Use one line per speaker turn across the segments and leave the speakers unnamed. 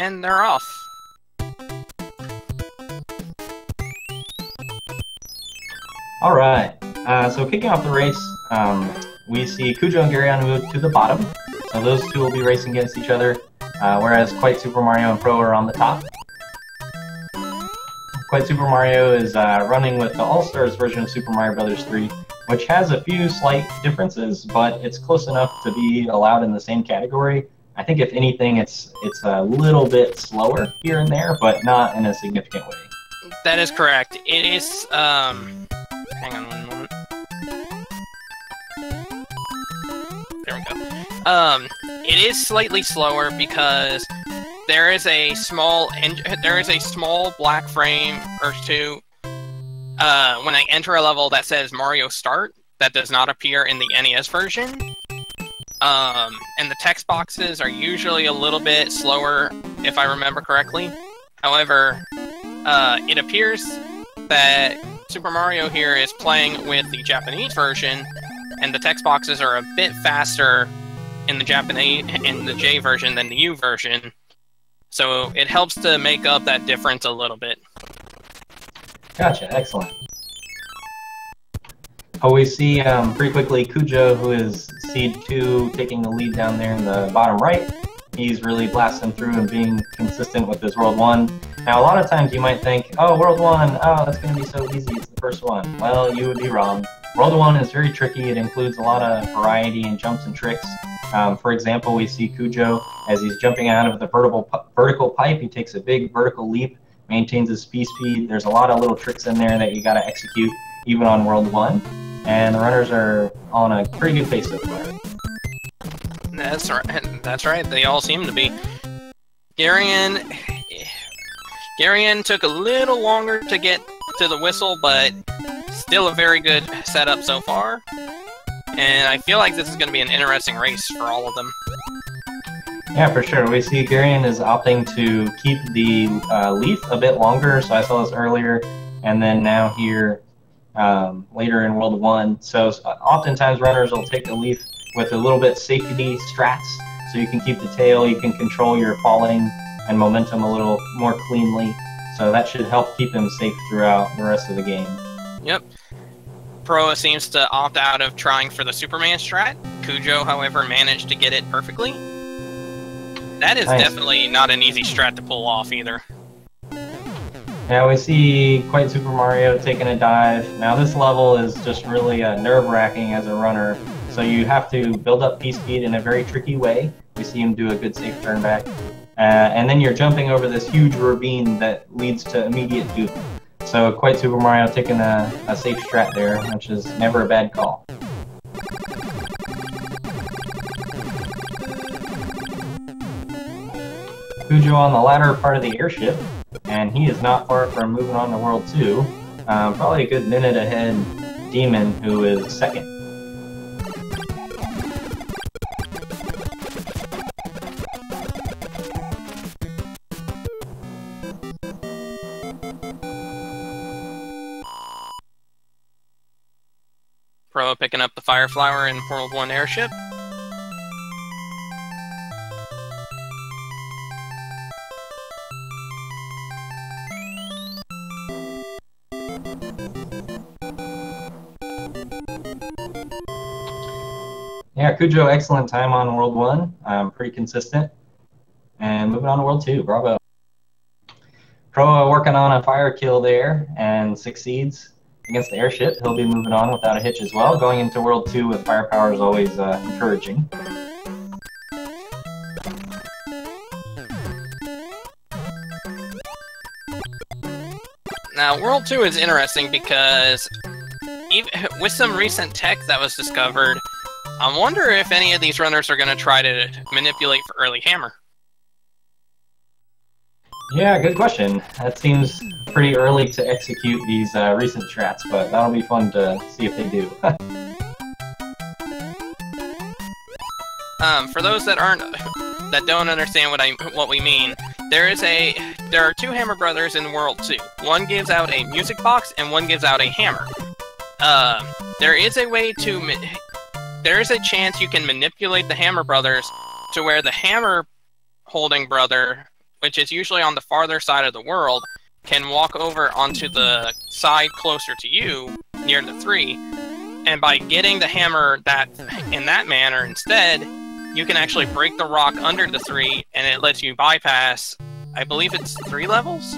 And they're off.
All right. So kicking off the race, we see Cujo and Garion move to the bottom. So those two will be racing against each other, whereas QuiteSuperMario and Pro are on the top. QuiteSuperMario is running with the All-Stars version of Super Mario Bros. 3, which has a few slight differences, but it's close enough to be allowed in the same category. I think if anything, it's a little bit slower here and there, but not in a significant way.
That is correct. It is, hang on one moment. There we go. It is slightly slower because there is a small black frame or two when I enter a level that says Mario Start that does not appear in the NES version. And the text boxes are usually a little bit slower, if I remember correctly. However, it appears that Super Mario here is playing with the Japanese version, and the text boxes are a bit faster in the J version than the U version. So it helps to make up that difference a little bit.
Gotcha, excellent. Oh, we see pretty quickly Cujo, who is Seed 2, taking the lead down there in the bottom right. He's really blasting through and being consistent with his World 1. Now, a lot of times you might think, oh, World 1, oh, that's going to be so easy, it's the first one. Well, you would be wrong. World 1 is very tricky. It includes a lot of variety and jumps and tricks. For example, we see Cujo, as he's jumping out of the vertical pipe, he takes a big vertical leap, maintains his speed. There's a lot of little tricks in there that you got to execute, even on World 1. And the runners are on a pretty good pace so far.
That's right. That's right. They all seem to be. Garion took a little longer to get to the whistle, but still a very good setup so far. And I feel like this is going to be an interesting race for all of them.
Yeah, for sure. We see Garion is opting to keep the leaf a bit longer, so I saw this earlier, and then now here later in World 1. So oftentimes runners will take the leaf with a little bit safety strats, so you can keep the tail, you can control your falling and momentum a little more cleanly. So that should help keep him safe throughout the rest of the game.
Yep. Proa seems to opt out of trying for the Superman strat. Cujo, however, managed to get it perfectly. That is
nice.
Definitely not an easy strat to pull off either.
Now we see QuiteSuperMario taking a dive. Now this level is just really nerve-wracking as a runner, so you have to build up P-speed in a very tricky way. We see him do a good safe turn back. And then you're jumping over this huge ravine that leads to immediate doom. So QuiteSuperMario taking a safe strat there, which is never a bad call. Cujo on the latter part of the airship, and he is not far from moving on to World 2. Probably a good minute ahead Demon, who is second.
Pro picking up the Fire Flower in World 1 airship.
Yeah, Cujo, excellent time on World 1. Pretty consistent. And moving on to World 2. Bravo. Proa working on a fire kill there and succeeds against the airship. He'll be moving on without a hitch as well. Going into World 2 with firepower is always encouraging.
Now, World 2 is interesting because even with some recent tech that was discovered, I wonder if any of these runners are going to try to manipulate for early hammer.
Yeah, good question. That seems pretty early to execute these recent strats, but that'll be fun to see if they do.
For those that don't understand what we mean, there are two Hammer Brothers in World 2. One gives out a music box and one gives out a hammer. There is a chance you can manipulate the Hammer Brothers to where the hammer holding brother which is usually on the farther side of the world, can walk over onto the side closer to you, near the 3, and by getting the hammer in that manner instead, you can actually break the rock under the 3, and it lets you bypass, I believe it's 3 levels?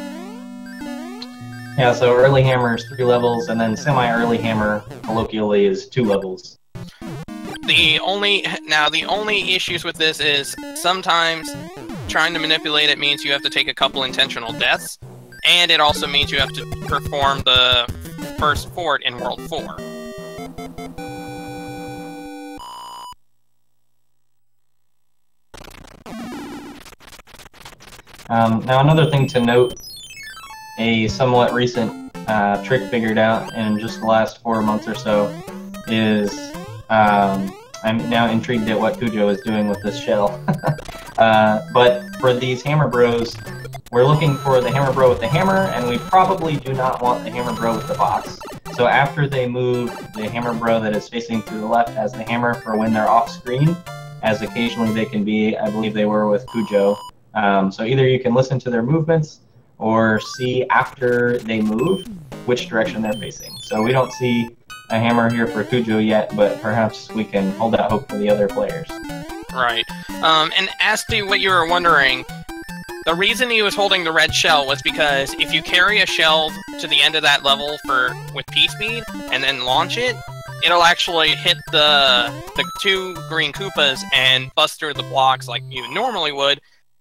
Yeah, so early hammer is 3 levels, and then semi-early hammer, colloquially, is 2 levels.
The only issues with this is sometimes trying to manipulate it means you have to take a couple intentional deaths, and it also means you have to perform the first fort in World 4.
Now another thing to note, a somewhat recent trick figured out in just the last 4 months or so is, I'm now intrigued at what Cujo is doing with this shell. But for these hammer bros, we're looking for the hammer bro with the hammer, and we probably do not want the hammer bro with the box. So after they move, the hammer bro that is facing to the left has the hammer for when they're off screen, as occasionally they can be. I believe they were with Cujo. So either you can listen to their movements or see after they move which direction they're facing. So we don't see a hammer here for Cujo yet, but perhaps we can hold out hope for the other players.
Right. And as to what you were wondering, the reason he was holding the red shell was because if you carry a shell to the end of that level with P-Speed and then launch it, it'll actually hit the 2 green Koopas and bust through the blocks like you normally would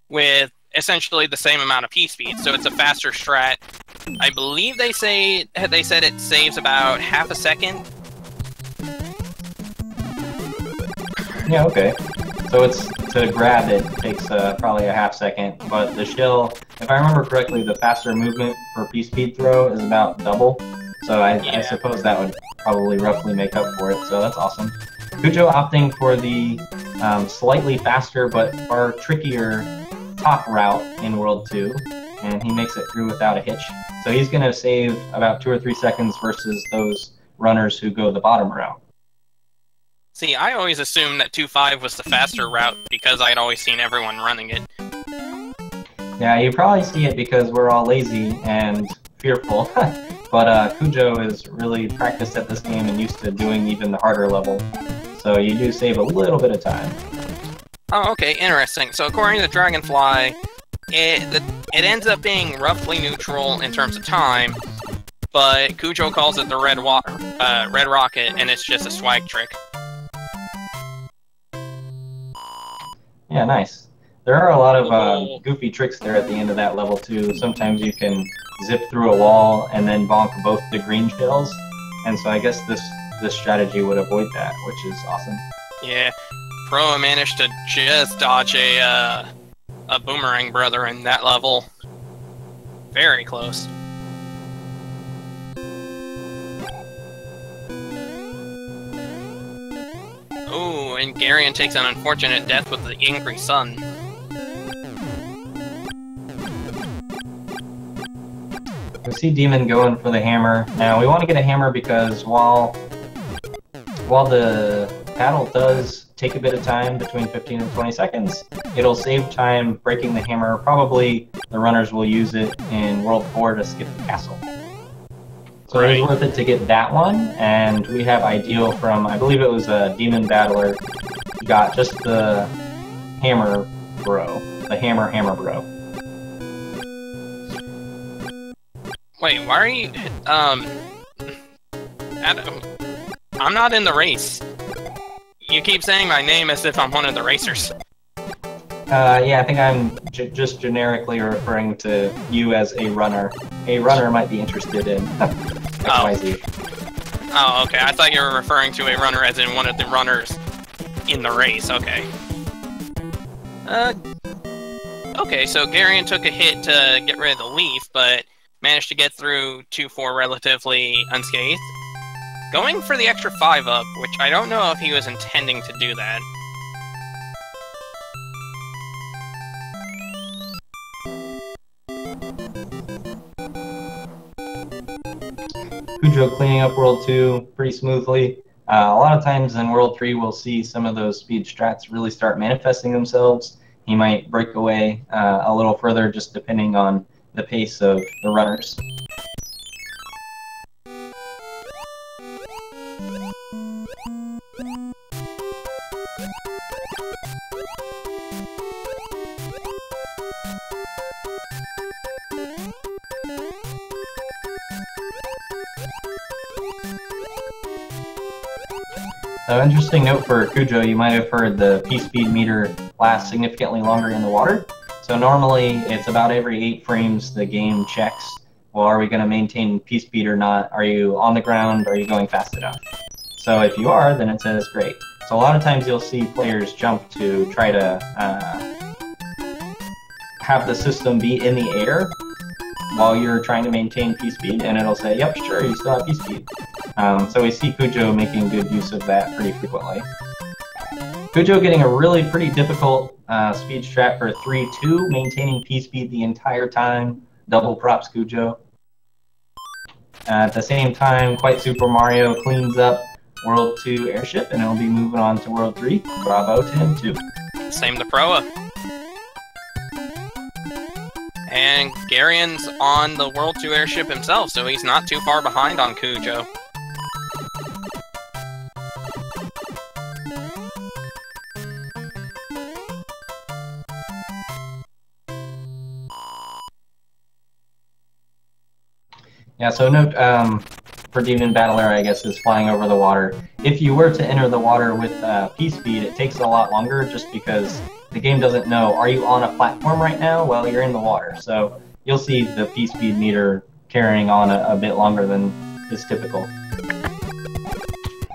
with essentially the same amount of P-Speed. So it's a faster strat. I said it saves about half a second.
Yeah, okay. So it's to grab it takes probably a half second, but the shell, if I remember correctly, the faster movement for P-Speed throw is about double. So I suppose that would probably roughly make up for it, so that's awesome. Cujo opting for the slightly faster but far trickier top route in World 2, and he makes it through without a hitch. So he's going to save about 2 or 3 seconds versus those runners who go the bottom route.
See, I always assumed that 2.5 was the faster route because I'd always seen everyone running it.
Yeah, you probably see it because we're all lazy and fearful, but Cujo is really practiced at this game and used to doing even the harder level, so you do save a little bit of time.
Oh, okay, interesting. So according to Dragonfly, it ends up being roughly neutral in terms of time, but Cujo calls it the red rocket, and it's just a swag trick.
Yeah, nice. There are a lot of goofy tricks there at the end of that level too. Sometimes you can zip through a wall and then bonk both the green shells, and so I guess this strategy would avoid that, which is awesome.
Yeah, Proa managed to just dodge a boomerang brother in that level. Very close. Oh, and Garion takes an unfortunate death with the angry sun.
We see Demon going for the hammer. Now we want to get a hammer because while the paddle does take a bit of time, between 15 and 20 seconds, it'll save time breaking the hammer. Probably the runners will use it in World 4 to skip the castle. So It was worth it to get that one, and we have Ideal from, I believe it was a Demon Battler, got just the Hammer Bro, the Hammer Bro.
Wait, why are you, I'm not in the race. You keep saying my name as if I'm one of the racers.
Yeah, I think I'm just generically referring to you as a runner. A runner might be interested in XYZ.
Oh, okay. I thought you were referring to a runner as in one of the runners in the race. Okay. Okay, so Garion took a hit to get rid of the leaf, but managed to get through 2-4 relatively unscathed. Going for the extra 5-up, which I don't know if he was intending to do that.
Cujo cleaning up World 2 pretty smoothly. A lot of times in World 3 we'll see some of those speed strats really start manifesting themselves he might break away a little further, just depending on the pace of the runners. So, interesting note for Cujo, you might have heard the P-speed meter lasts significantly longer in the water. So normally it's about every 8 frames the game checks, well, are we going to maintain P-speed or not? Are you on the ground? Are you going fast enough? So if you are, then it says great. So a lot of times you'll see players jump to try to have the system be in the air while you're trying to maintain P-speed, and it'll say, yep, sure, you still have P-speed. So we see Cujo making good use of that pretty frequently. Cujo getting a really pretty difficult speed strat for 3-2, maintaining P-speed the entire time. Double props Cujo. At the same time, QuiteSuperMario cleans up World 2 airship, and it'll be moving on to World 3. Bravo to him, too.
Same to Proa. And Garion's on the World 2 airship himself, so he's not too far behind on Cujo.
Yeah, so note for Demon Battler, I guess, is flying over the water. If you were to enter the water with P-speed, it takes a lot longer just because the game doesn't know, are you on a platform right now? Well, you're in the water. So you'll see the P-speed meter carrying on a bit longer than is typical.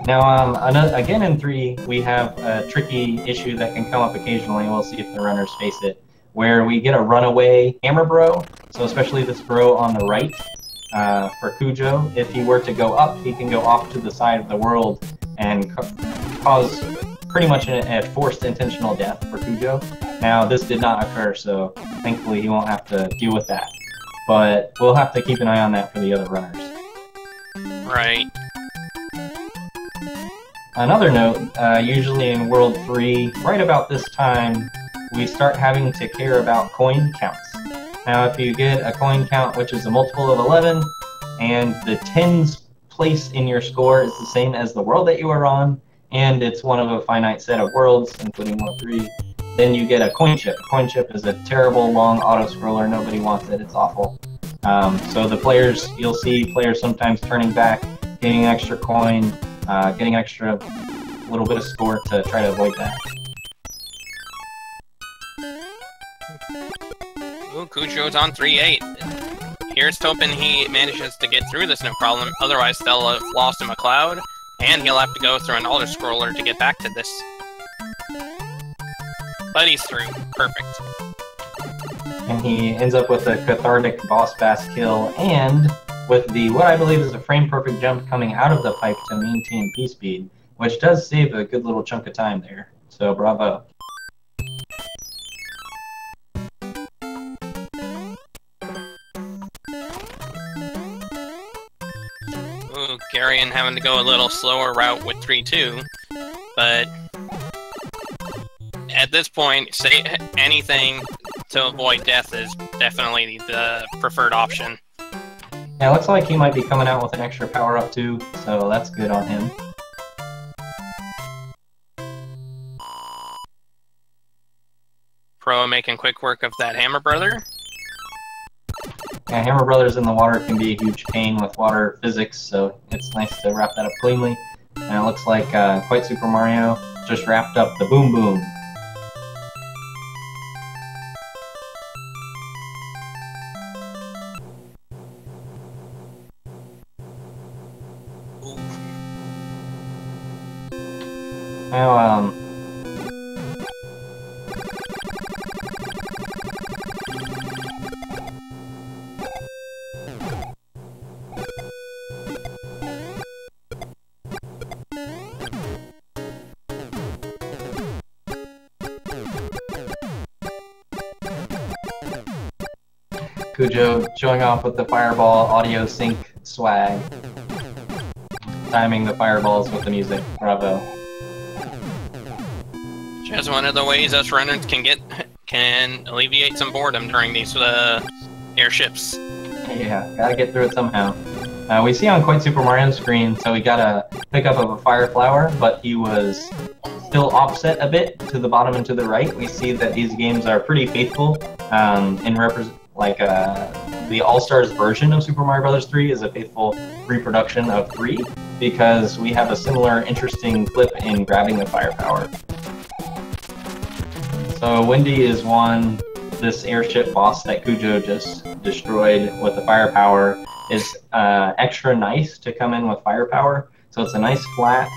Now, again in 3, we have a tricky issue that can come up occasionally. We'll see if the runners face it, where we get a runaway hammer bro. So especially this bro on the right. For Cujo, if he were to go up, he can go off to the side of the world and cause pretty much a forced intentional death for Cujo. Now, this did not occur, so thankfully he won't have to deal with that. But we'll have to keep an eye on that for the other runners.
Right.
Another note, usually in World 3, right about this time, we start having to care about coin counts. Now, if you get a coin count which is a multiple of 11, and the tens place in your score is the same as the world that you are on, and it's one of a finite set of worlds, including World 3, then you get a coin chip. A coin chip is a terrible, long auto-scroller. Nobody wants it. It's awful. So the players, you'll see players sometimes turning back, getting an extra coin, getting extra little bit of score to try to avoid that.
Ooh, Cujo's on 3-8. Here's hoping he manages to get through this no problem, otherwise they'll have lost him a cloud, and he'll have to go through an auto-scroller to get back to this. But he's through. Perfect.
And he ends up with a cathartic boss bass kill, and with the what I believe is a frame-perfect jump coming out of the pipe to maintain P-speed, which does save a good little chunk of time there. So bravo.
Ooh, Garion having to go a little slower route with 3-2, but at this point, say anything to avoid death is definitely the preferred option.
Yeah, it looks like he might be coming out with an extra power-up too, so that's good on him.
Pro making quick work of that Hammer Brother.
Yeah, Hammer Brothers in the water can be a huge pain with water physics, so it's nice to wrap that up cleanly. And it looks like QuiteSuperMario just wrapped up the Boom Boom. Now, Cujo showing off with the fireball audio sync swag. Timing the fireballs with the music. Bravo.
Just one of the ways us runners can can alleviate some boredom during these airships.
Yeah, gotta get through it somehow. We see on QuiteSuperMario's screen, so we got a pickup of a fire flower, but he was still offset a bit to the bottom and to the right. We see that these games are pretty faithful in the All-Stars version of Super Mario Bros. 3 is a faithful reproduction of 3 because we have a similar interesting clip in grabbing the firepower. So Wendy is this airship boss that Cujo just destroyed with the firepower is extra nice to come in with firepower. So it's a nice flat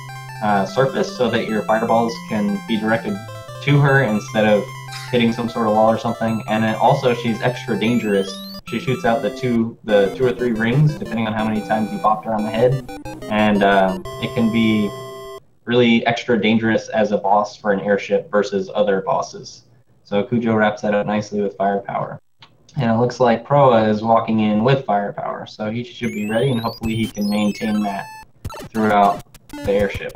surface so that your fireballs can be directed to her instead of hitting some sort of wall or something. And then also she's extra dangerous. She shoots out the two or three rings depending on how many times you popped her on the head. And it can be really extra dangerous as a boss for an airship versus other bosses. So Cujo wraps that up nicely with firepower. And it looks like Proa is walking in with firepower, so he should be ready, and hopefully he can maintain that throughout the airship.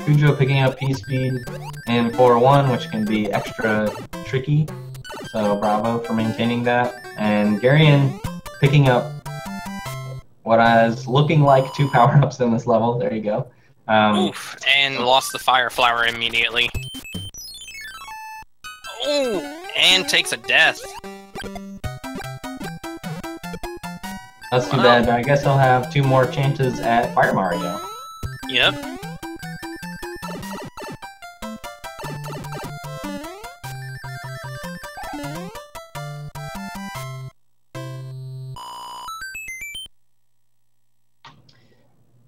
Cujo picking up P-Speed in 4-1, which can be extra tricky, so bravo for maintaining that. And Garion picking up what is looking like 2 power-ups in this level. There you go.
Oof, and lost the fire flower immediately. Ooh, and takes a death.
That's too bad. I guess I'll have 2 more chances at Fire Mario.
Yep.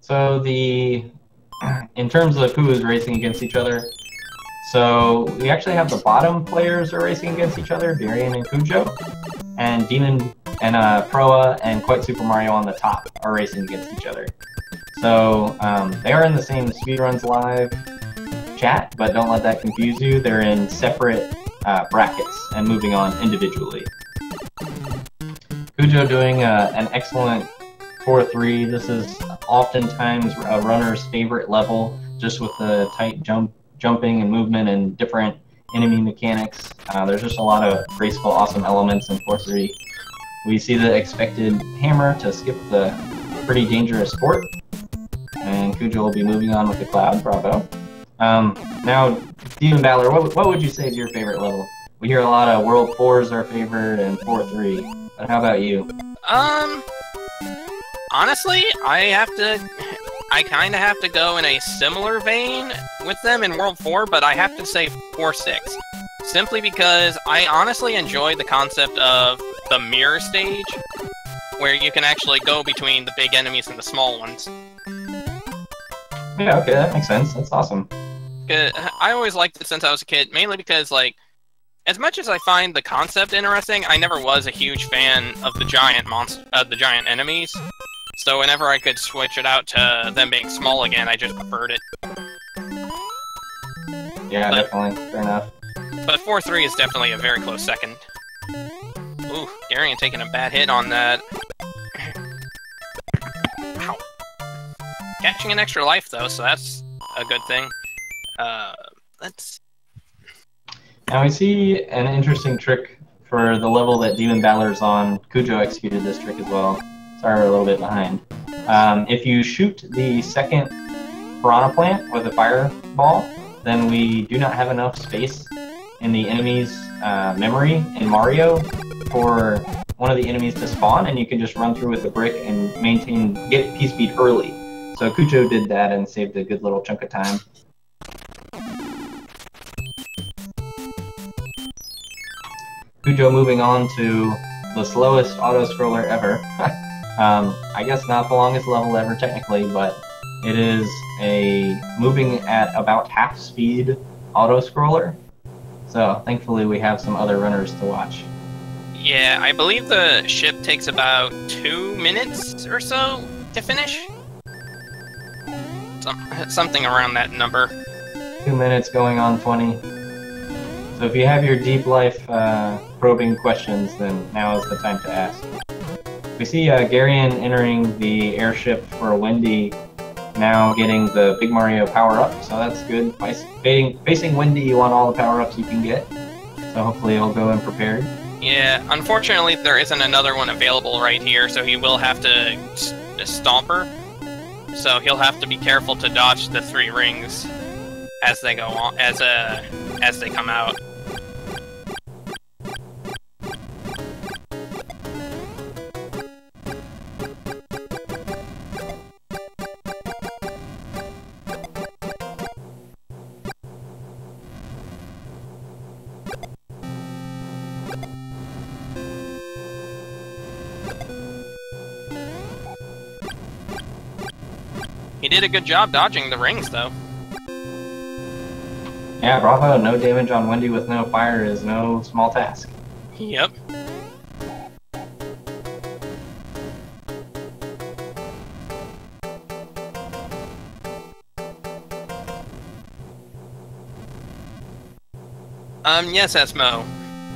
So in terms of who is racing against each other, so we actually have the bottom players are racing against each other, Garion and Cujo, and Demon and Proa and QuiteSuperMario on the top are racing against each other. So they are in the same Speedruns Live chat, but don't let that confuse you. They're in separate brackets and moving on individually. Cujo doing an excellent 4-3. This is oftentimes a runner's favorite level, just with the tight jumping and movement and different enemy mechanics. There's just a lot of graceful, awesome elements in 4-3. We see the expected hammer to skip the pretty dangerous port, and Cujo will be moving on with the cloud. Bravo. Now, Demon Battler, what would you say is your favorite level? We hear a lot of World 4 is our favorite and 4-3, but how about you?
Honestly, I kind of have to go in a similar vein with them in World 4, but I have to say 4-6. Simply because I honestly enjoy the concept of the mirror stage, where you can actually go between the big enemies and the small ones.
Yeah, okay, that makes sense. That's awesome.
I always liked it since I was a kid, mainly because, like, as much as I find the concept interesting, I never was a huge fan of the giant enemies. So whenever I could switch it out to them being small again, I just preferred it.
Yeah, definitely. Fair enough.
But 4-3 is definitely a very close second. Ooh, Garion taking a bad hit on that. Ow. Catching an extra life, though, so that's a good thing. Let's...
Now we see an interesting trick for the level that Demon Battler's on. Cujo executed this trick as well. Sorry, we're a little bit behind. If you shoot the second piranha plant with a fireball, then we do not have enough space in the enemy's memory in Mario for one of the enemies to spawn, and you can just run through with a brick and get P-Speed early. So Cujo did that and saved a good little chunk of time. Cujo moving on to the slowest auto-scroller ever. I guess not the longest level ever technically, but it is a moving at about half speed auto-scroller. So thankfully we have some other runners to watch.
Yeah, I believe the ship takes about 2 minutes or so to finish. Something around that number.
2 minutes going on 20. So if you have your deep life probing questions, then now is the time to ask. We see Garion entering the airship for Wendy, now getting the Big Mario power-up, so that's good. Facing Wendy, you want all the power-ups you can get, so hopefully he'll go in prepared.
Yeah, unfortunately there isn't another one available right here, so he will have to stomp her. So he'll have to be careful to dodge the 3 rings as they go on, as they come out. He did a good job dodging the rings, though.
Yeah, bravo. No damage on Wendy with no fire is no small task.
Yep. Yes, Esmo.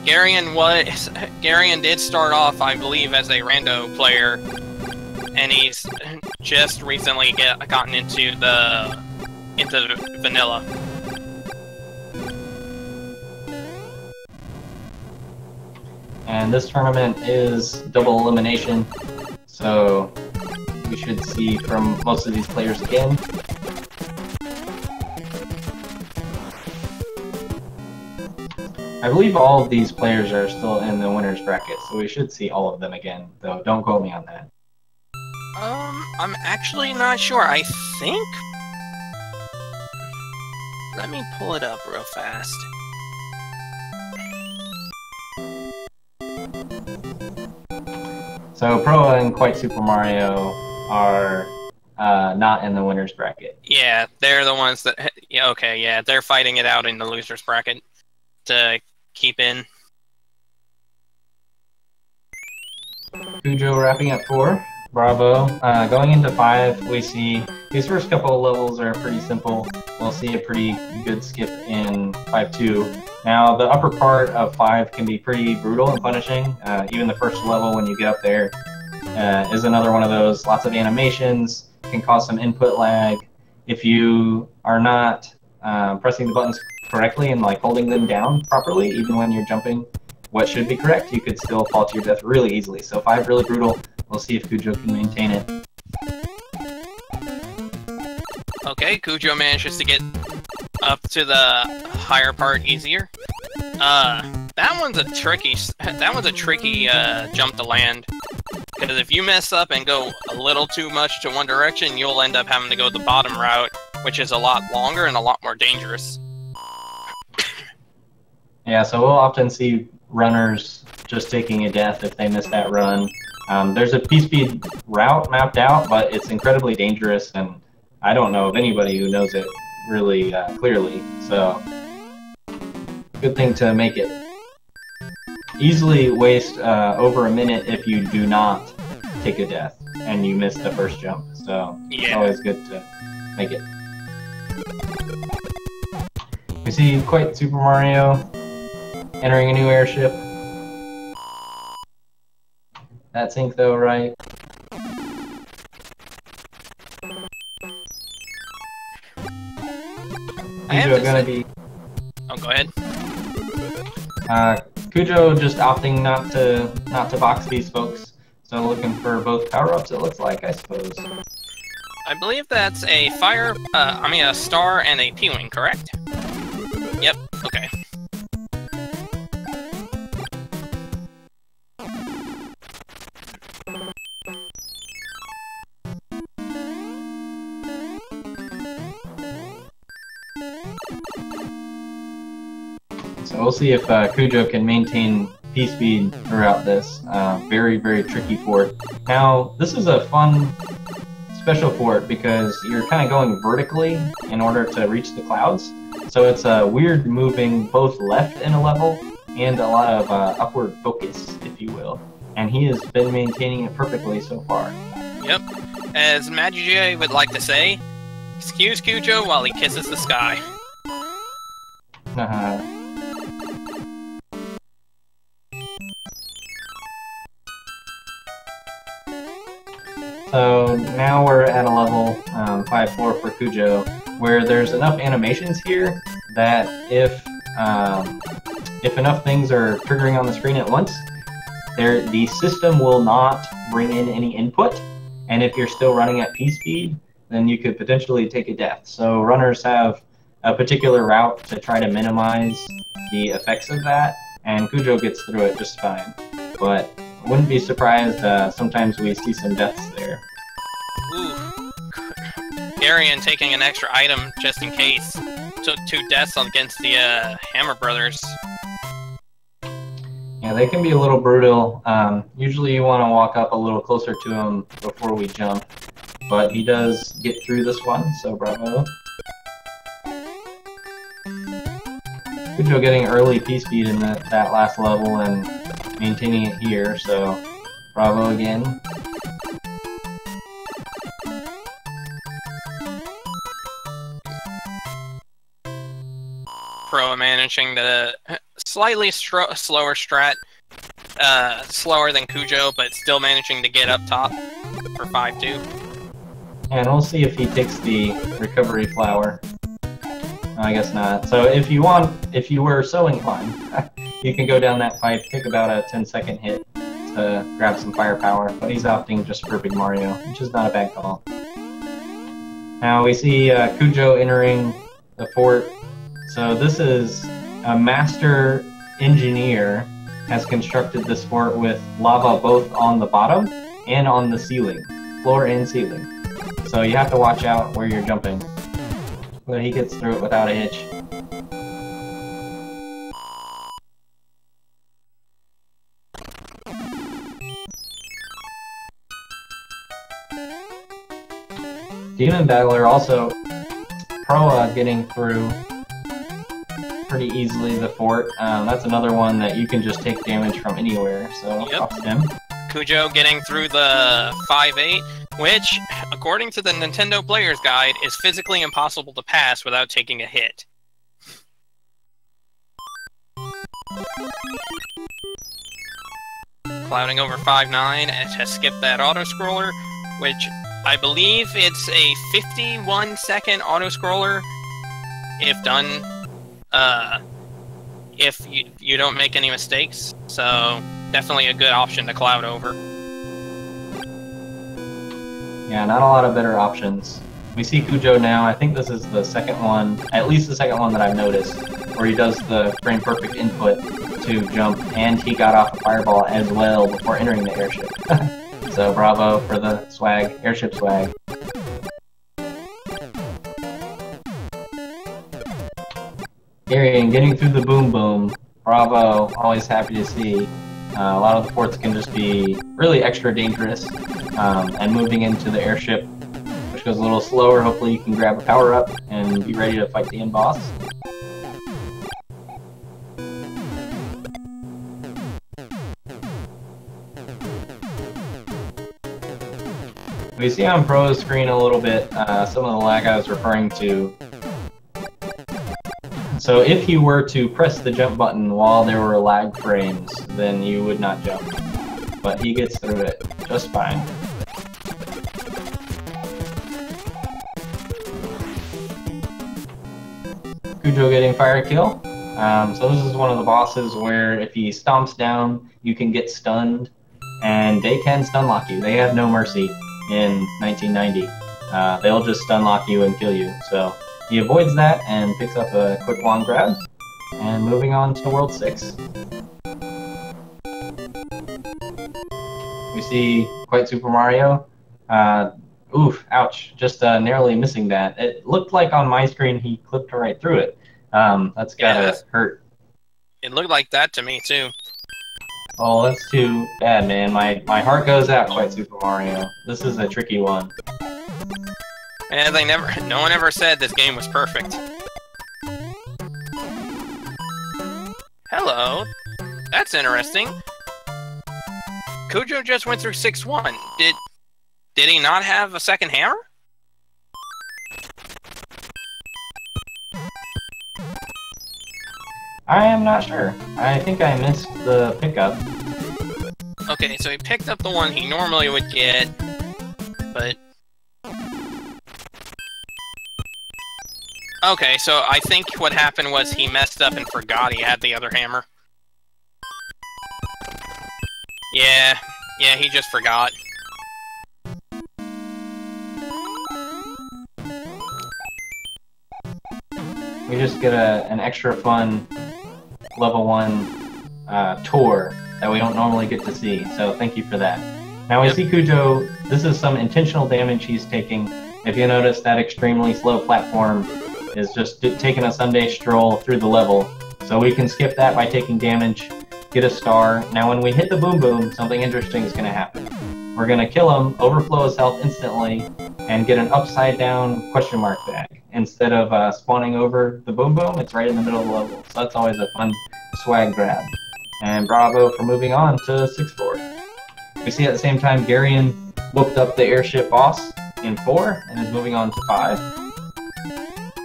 Garion did start off, I believe, as a rando player, and he's just recently gotten into vanilla.
And this tournament is double elimination, so we should see from most of these players again. I believe all of these players are still in the winner's bracket, so we should see all of them again, though don't quote me on that.
I'm actually not sure. I think... Let me pull it up real fast.
So Proa and QuiteSuperMario are not in the winner's bracket.
Yeah, they're the ones that... Yeah, okay, yeah, they're fighting it out in the loser's bracket to keep in.
Cujo wrapping up 4. Bravo. Going into 5, we see these first couple of levels are pretty simple. We'll see a pretty good skip in 5-2. Now, the upper part of 5 can be pretty brutal and punishing. Even the first level, when you get up there, is another one of those. Lots of animations, can cause some input lag. If you are not pressing the buttons correctly and like holding them down properly, even when you're jumping what should be correct, you could still fall to your death really easily. So 5 really brutal. We'll see if Cujo can maintain it.
Okay, Cujo manages to get up to the higher part easier. That one's a tricky jump to land. Because if you mess up and go a little too much to one direction, you'll end up having to go the bottom route, which is a lot longer and a lot more dangerous.
Yeah, so we'll often see runners just taking a death if they miss that run. There's a P-speed route mapped out, but it's incredibly dangerous, and I don't know of anybody who knows it really clearly, so good thing to make it. Easily waste over a minute if you do not take a death and you miss the first jump, so yeah. It's always good to make it. We see QuiteSuperMario entering a new airship. That sync though, right? Cujo gonna be...
Oh, go ahead.
Cujo just opting not to box these folks. So looking for both power-ups, it looks like, I suppose.
I believe that's a a star and a P-wing, correct? Yep, okay.
So we'll see if Cujo can maintain P-speed throughout this. Very, very tricky fort. Now, this is a fun special fort because you're kind of going vertically in order to reach the clouds. So it's weird moving both left in a level and a lot of upward focus, if you will. And he has been maintaining it perfectly so far.
Yep. As Maggie J would like to say, excuse Cujo while he kisses the sky.
So now we're at a level 5-4 for Cujo, where there's enough animations here that if enough things are triggering on the screen at once, the system will not bring in any input, and if you're still running at P-speed, then you could potentially take a death. So runners have a particular route to try to minimize the effects of that, and Cujo gets through it just fine. But I wouldn't be surprised sometimes we see some deaths there.
Ooh. Garion taking an extra item just in case. Took 2 deaths against the Hammer Brothers.
Yeah, they can be a little brutal. Usually you want to walk up a little closer to him before we jump, but he does get through this one, so bravo. Cujo getting early P-speed in that last level and maintaining it here, so bravo again.
Pro managing the slightly slower strat, slower than Cujo, but still managing to get up top for 5-2.
And we'll see if he takes the recovery flower. No, I guess not. So if you were so inclined, you can go down that pipe, take about a 10-second hit to grab some firepower, but he's opting just for Big Mario, which is not a bad call. Now we see Cujo entering the fort. So this is a master engineer has constructed this fort with lava both on the bottom and on the ceiling, floor and ceiling. So you have to watch out where you're jumping. But he gets through it without a hitch. Demon Battler also Proa getting through pretty easily the fort. That's another one that you can just take damage from anywhere, so props him.
Cujo getting through the 5-8, which, according to the Nintendo Player's Guide, is physically impossible to pass without taking a hit. Clouding over 5-9 to skip that auto-scroller, which I believe it's a 51-second auto-scroller if done, if you don't make any mistakes, so definitely a good option to cloud over.
Yeah, not a lot of better options. We see Cujo now. I think this is the second one, at least the second one that I've noticed, where he does the frame perfect input to jump, and he got off a fireball as well before entering the airship. So bravo for the swag, airship swag. Garion getting through the boom boom. Bravo, always happy to see. A lot of the forts can just be really extra dangerous. And moving into the airship, which goes a little slower, hopefully you can grab a power up and be ready to fight the end boss. We see on Pro's screen a little bit some of the lag I was referring to. So if you were to press the jump button while there were lag frames, then you would not jump. But he gets through it just fine. Cujo getting fire kill. So this is one of the bosses where if he stomps down, you can get stunned, and they can stun lock you. They have no mercy in 1990. They'll just stun lock you and kill you. So he avoids that and picks up a quick wand grab. And moving on to World 6. We see QuiteSuperMario. Oof, ouch, just narrowly missing that. It looked like on my screen he clipped right through it. That's gotta hurt.
It looked like that to me too.
Oh, that's too bad, man. My heart goes out, QuiteSuperMario. This is a tricky one.
And no one ever said this game was perfect. Hello, that's interesting. Cujo just went through 6-1. Did he not have a second hammer?
I am not sure. I think I missed the pickup.
Okay, so he picked up the one he normally would get. but... Okay, so I think what happened was he messed up and forgot he had the other hammer. Yeah, he just forgot.
We just get an extra fun level 1 tour that we don't normally get to see, so thank you for that. Now we see Cujo, this is some intentional damage he's taking. If you notice, that extremely slow platform is just taking a Sunday stroll through the level. So we can skip that by taking damage, get a star. Now when we hit the boom boom, something interesting is going to happen. We're going to kill him, overflow his health instantly, and get an upside down question mark bag. Instead of spawning over the boom boom, it's right in the middle of the level. So that's always a fun swag grab. And bravo for moving on to 6-4. We see at the same time Garion whooped up the airship boss in 4 and is moving on to 5.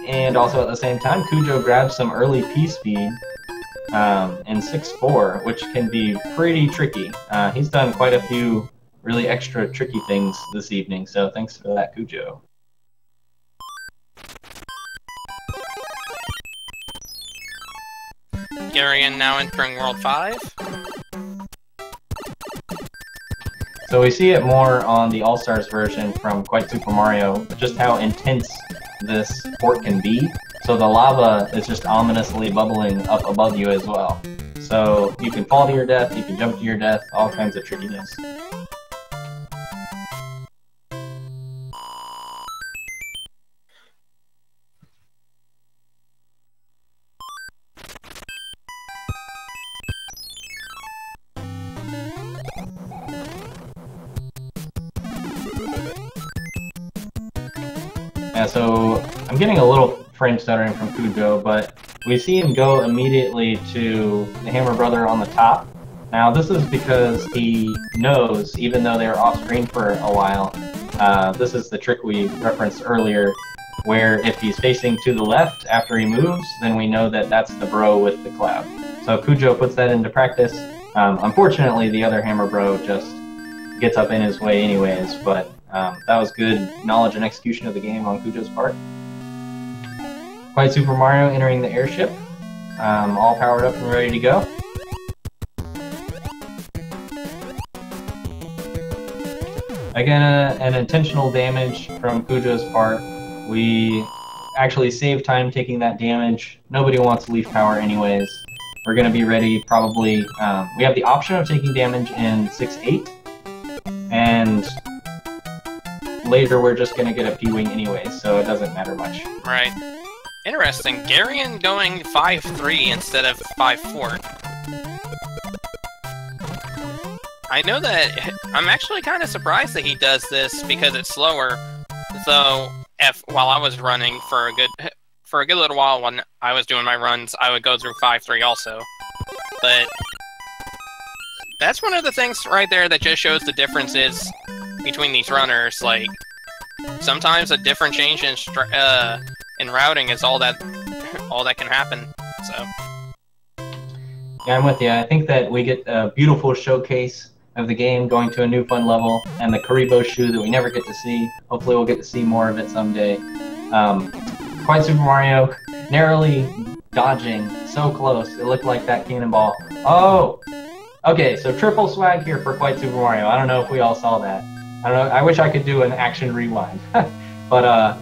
And also at the same time, Cujo grabs some early P-speed in 6-4, which can be pretty tricky. He's done quite a few really extra tricky things this evening, so thanks for that, Cujo.
Garion now entering World 5.
So we see it more on the All-Stars version from QuiteSuperMario, just how intense this port can be. So the lava is just ominously bubbling up above you as well. So you can fall to your death, you can jump to your death, all kinds of trickiness. Yeah, so I'm getting a little frame stuttering from Cujo, but we see him go immediately to the Hammer Brother on the top. Now this is because he knows, even though they were off screen for a while, this is the trick we referenced earlier, where if he's facing to the left after he moves, then we know that that's the bro with the cloud. So Cujo puts that into practice. Unfortunately, the other Hammer Bro just gets up in his way anyways, but that was good knowledge and execution of the game on Cujo's part. QuiteSuperMario entering the airship, all powered up and ready to go. Again, an intentional damage from Cujo's part. We actually save time taking that damage. Nobody wants leaf power anyways. We're going to be ready probably... we have the option of taking damage in 6-8, and later we're just going to get a P-Wing anyways, so it doesn't matter much.
Right. Interesting. Garion going 5-3 instead of 5-4. I know that... I'm actually kind of surprised that he does this because it's slower. So, while I was running for a good little while when I was doing my runs, I would go through 5-3 also. But that's one of the things right there that just shows the differences between these runners. Like, sometimes a different change in routing is all that can happen. So
yeah, I'm with you. I think that we get a beautiful showcase of the game going to a new fun level, and the Karibo shoe that we never get to see. Hopefully we'll get to see more of it someday. QuiteSuperMario narrowly dodging so close. It looked like that cannonball. Oh! Okay, so triple swag here for QuiteSuperMario. I don't know if we all saw that. I don't know. I wish I could do an action rewind. But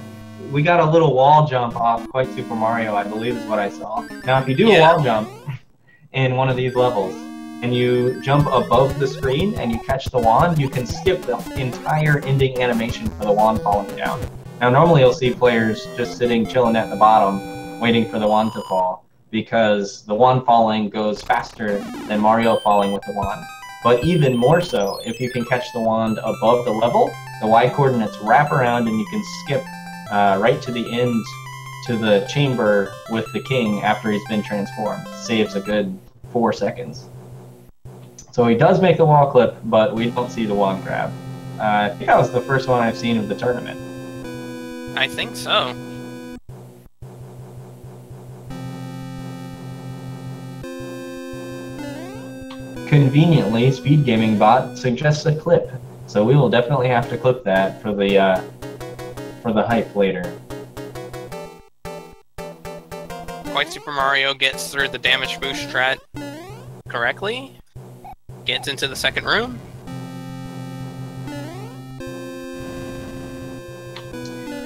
we got a little wall jump off QuiteSuperMario, I believe is what I saw. Now if you do a wall jump in one of these levels, and you jump above the screen and you catch the wand, you can skip the entire ending animation for the wand falling down. Now normally you'll see players just sitting chilling at the bottom waiting for the wand to fall, because the wand falling goes faster than Mario falling with the wand. But even more so, if you can catch the wand above the level, the Y coordinates wrap around and you can skip right to the end to the chamber with the king after he's been transformed. Saves a good 4 seconds. So he does make the wall clip, but we don't see the wand grab. I think that was the first one I've seen of the tournament.
I think so.
Conveniently, Speed Gaming Bot suggests a clip. So we will definitely have to clip that for the hype later.
QuiteSuperMario gets through the damage boost strat correctly. Gets into the second room.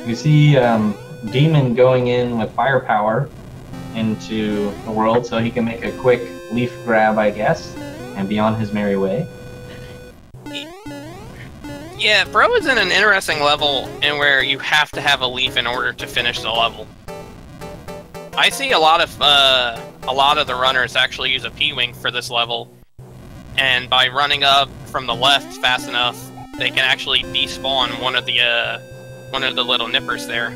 You see Demon going in with firepower into the world so he can make a quick leaf grab, I guess, and be on his merry way.
Yeah, Bro is in an interesting level in where you have to have a leaf in order to finish the level. I see a lot of the runners actually use a P-Wing for this level, and by running up from the left fast enough, they can actually despawn one of the little nippers there.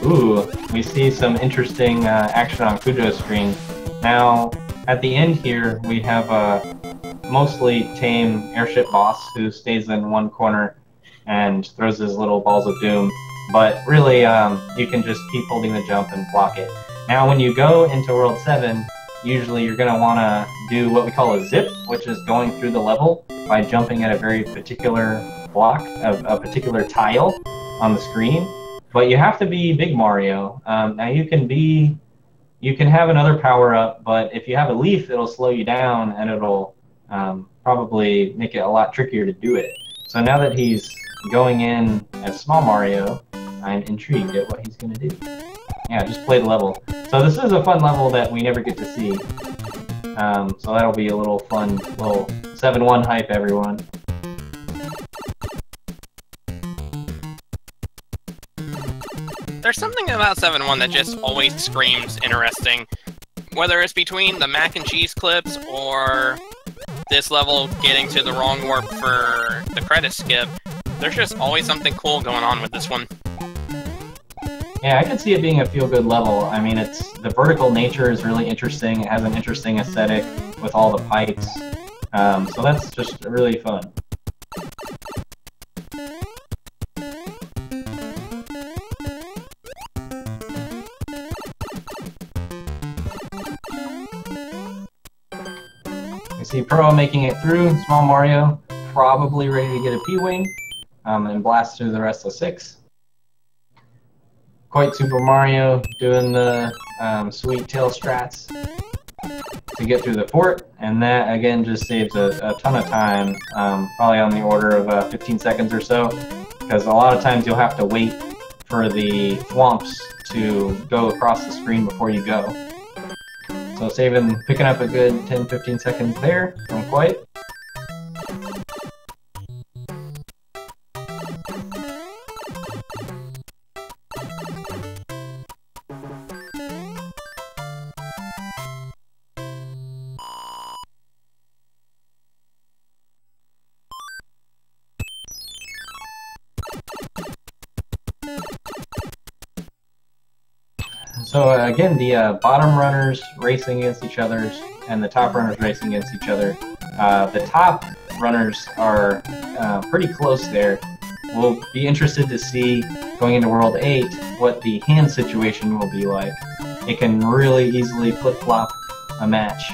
Ooh, we see some interesting action on Cujo's screen. Now, at the end here, we have a mostly tame airship boss who stays in one corner and throws his little balls of doom. But really, you can just keep holding the jump and block it. Now, when you go into World 7, usually you're going to want to do what we call a zip, which is going through the level by jumping at a very particular block, a particular tile on the screen. But you have to be Big Mario. Now you can have another power-up, but if you have a leaf, it'll slow you down and it'll probably make it a lot trickier to do it. So now that he's going in as Small Mario, I'm intrigued at what he's going to do. Yeah, just play the level. So this is a fun level that we never get to see. So that'll be a little fun, little 7-1 hype, everyone.
There's something about 7-1 that just always screams interesting. Whether it's between the mac and cheese clips or this level getting to the wrong warp for the credit skip, there's just always something cool going on with this one.
Yeah, I can see it being a feel-good level. I mean, the vertical nature is really interesting. It has an interesting aesthetic with all the pipes. So that's just really fun. You see Pro making it through. Small Mario probably ready to get a P-Wing and blast through the rest of 6. QuiteSuperMario doing the sweet tail strats to get through the fort, and that again just saves a ton of time, probably on the order of 15 seconds or so, because a lot of times you'll have to wait for the thwomps to go across the screen before you go. So picking up a good 10-15 seconds there from Quite. So again, the bottom runners racing against each other, and the top runners racing against each other. The top runners are pretty close there. We'll be interested to see, going into World 8, what the hand situation will be like. It can really easily flip-flop a match.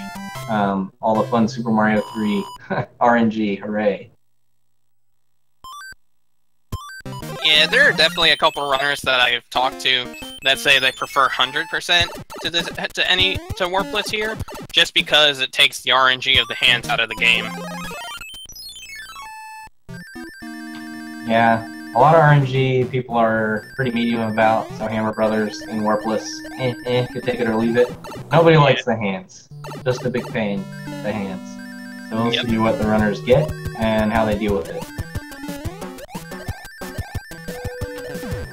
All the fun Super Mario 3 RNG, hooray.
Yeah, there are definitely a couple runners that I've talked to that say they prefer 100% to Warpless here, just because it takes the RNG of the hands out of the game.
Yeah, a lot of RNG people are pretty medium about, so Hammer Brothers and Warpless, could take it or leave it. Nobody likes the hands. Just a big pain, the hands. So we'll see what the runners get and how they deal with it.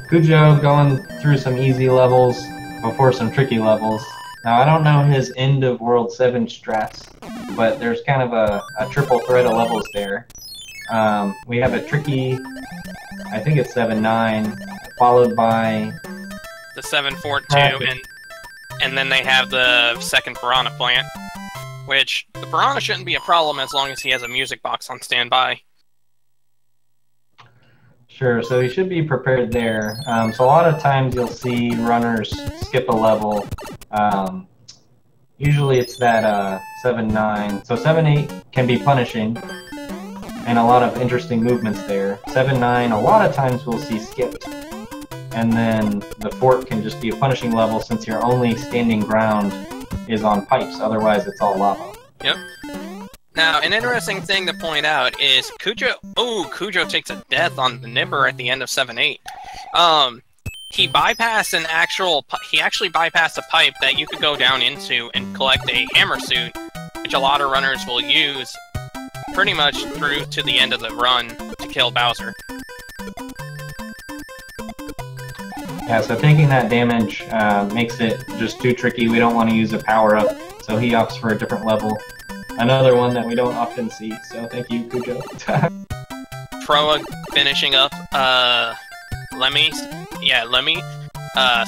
Cujo going through some easy levels before some tricky levels. Now, I don't know his end of World 7 strats, but there's kind of a triple threat of levels there. We have a tricky, I think it's 7-9, followed by
the 7-4-2, and then they have the second Piranha plant, which the Piranha shouldn't be a problem as long as he has a music box on standby.
Sure, so you should be prepared there. So a lot of times you'll see runners skip a level. Usually it's that 7-9. So 7-8 can be punishing, and a lot of interesting movements there. 7-9, a lot of times we'll see skipped. And then the fort can just be a punishing level since your only standing ground is on pipes, otherwise it's all lava.
Yep. Now, an interesting thing to point out is Cujo. Oh, Cujo takes a death on the Nibber at the end of 7-8. He bypassed an actual. He actually bypassed a pipe that you could go down into and collect a hammer suit, which a lot of runners will use pretty much through to the end of the run to kill Bowser.
Yeah, so taking that damage makes it just too tricky. We don't want to use a power-up, so he opts for a different level. Another one that we don't often see, so thank you, Cujo.
Proa finishing up Lemmy. Yeah, Lemmy.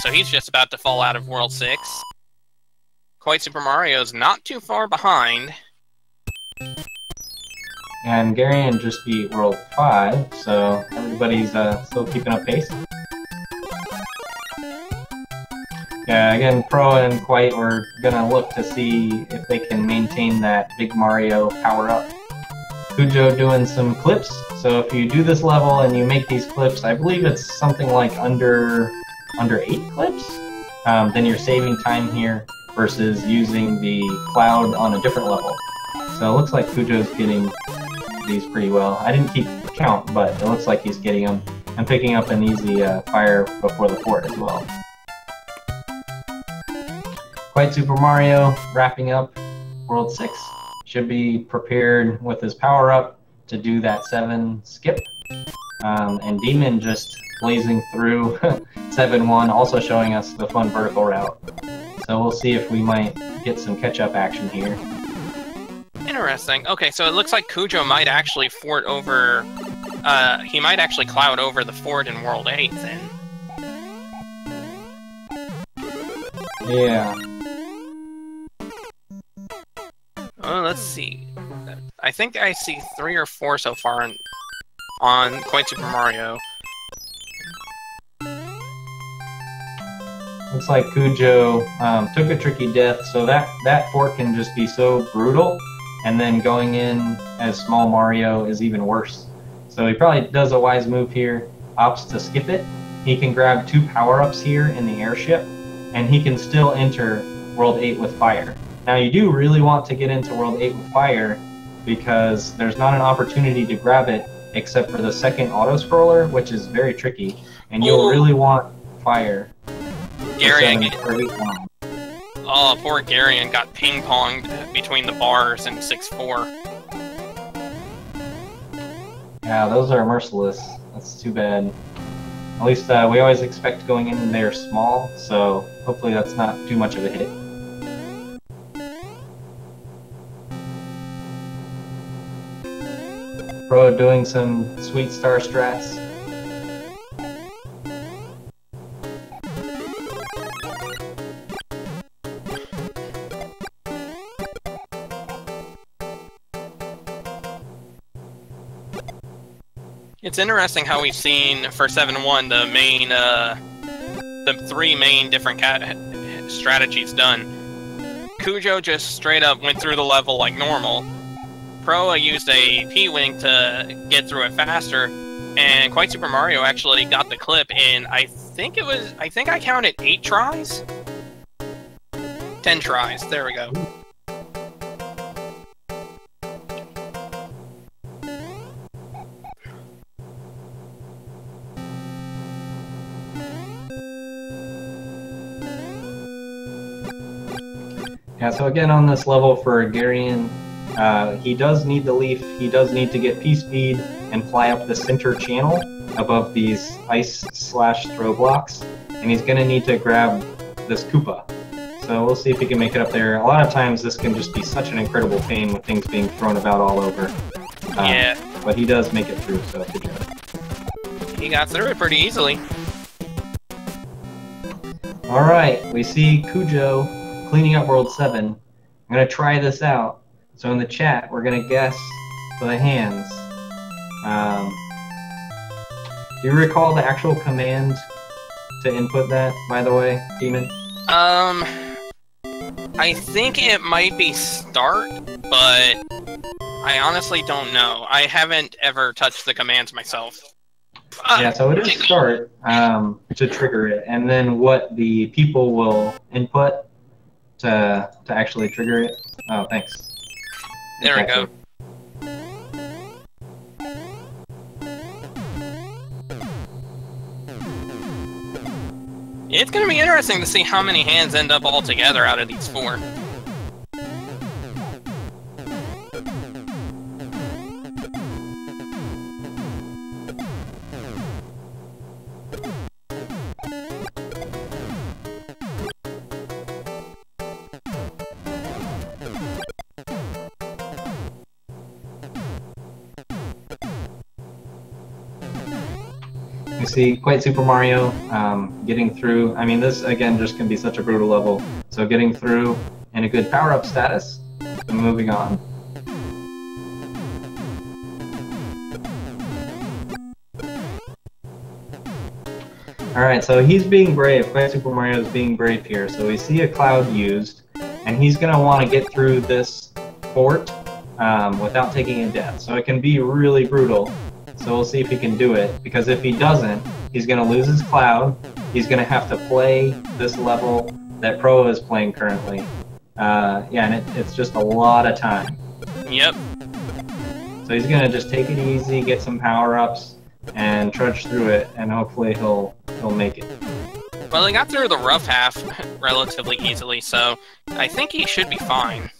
So he's just about to fall out of World 6. QuiteSuperMario's not too far behind.
And Garion just beat World 5, so everybody's still keeping up pace. Yeah, again, Pro and Quite, we're gonna look to see if they can maintain that Big Mario power-up. Cujo doing some clips, so if you do this level and you make these clips, I believe it's something like under 8 clips, then you're saving time here versus using the cloud on a different level. So it looks like Cujo's getting these pretty well. I didn't keep count, but it looks like he's getting them and picking up an easy fire before the fort as well. QuiteSuperMario wrapping up World 6. Should be prepared with his power-up to do that 7 skip. And Demon just blazing through 7-1, also showing us the fun vertical route. So we'll see if we might get some catch-up action here.
Interesting. Okay, so it looks like Cujo might actually fort over... he might actually cloud over the fort in World 8, then.
Yeah.
Oh, let's see. I think I see 3 or 4 so far on QuiteSuperMario.
Looks like Cujo took a tricky death, so that fort can just be so brutal, and then going in as small Mario is even worse. So he probably does a wise move here, opts to skip it. He can grab 2 power-ups here in the airship, and he can still enter World 8 with fire. Now you do really want to get into World 8 with fire because there's not an opportunity to grab it except for the second auto-scroller, which is very tricky, and you'll really want fire.
Garion. Oh, poor Garion got ping-ponged between the bars in 6-4.
Yeah, those are merciless. That's too bad. At least we always expect going in there small, so hopefully that's not too much of a hit. Pro doing some sweet star strats.
It's interesting how we've seen for 7-1 the 3 main different strategies done. Cujo just straight up went through the level like normal. Proa used a P-Wing to get through it faster, and QuiteSuperMario actually got the clip in, I think I counted 8 tries? 10 tries, there we go.
Yeah, so again on this level for Garion, he does need the leaf, he does need to get P-Speed and fly up the center channel above these ice/throw blocks, and he's going to need to grab this Koopa. So we'll see if he can make it up there. A lot of times this can just be such an incredible pain with things being thrown about all over.
Yeah.
But he does make it through, so good job.
He got through it pretty easily.
Alright, we see Cujo cleaning up World 7. I'm going to try this out. So in the chat, we're going to guess for the hands. Do you recall the actual command to input that, by the way, Demon?
I think it might be start, but I honestly don't know. I haven't ever touched the commands myself.
Yeah, so it is start to trigger it, and then what the people will input to actually trigger it. Oh, thanks.
There we go. It's going to be interesting to see how many hands end up all together out of these 4.
You see QuiteSuperMario getting through. I mean, this again just can be such a brutal level. So getting through in a good power-up status, and moving on. Alright, so he's being brave. QuiteSuperMario is being brave here. So we see a cloud used, and he's going to want to get through this fort without taking a death. So it can be really brutal. So we'll see if he can do it, because if he doesn't, he's going to lose his cloud. He's going to have to play this level that Proa is playing currently. Yeah, and it's just a lot of time.
Yep.
So he's going to just take it easy, get some power-ups, and trudge through it, and hopefully he'll make it.
Well, he got through the rough half relatively easily, so I think he should be fine.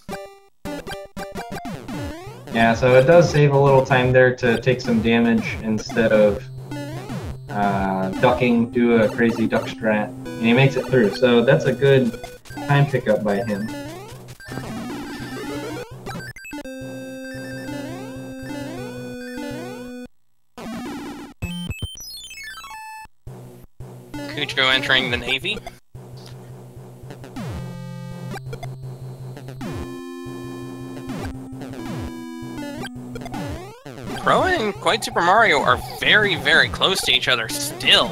Yeah, so it does save a little time there to take some damage instead of ducking, do a crazy duck strat, and he makes it through. So that's a good time pickup by him.
Cujo entering the Navy. Proa and QuiteSuperMario are very, very close to each other still.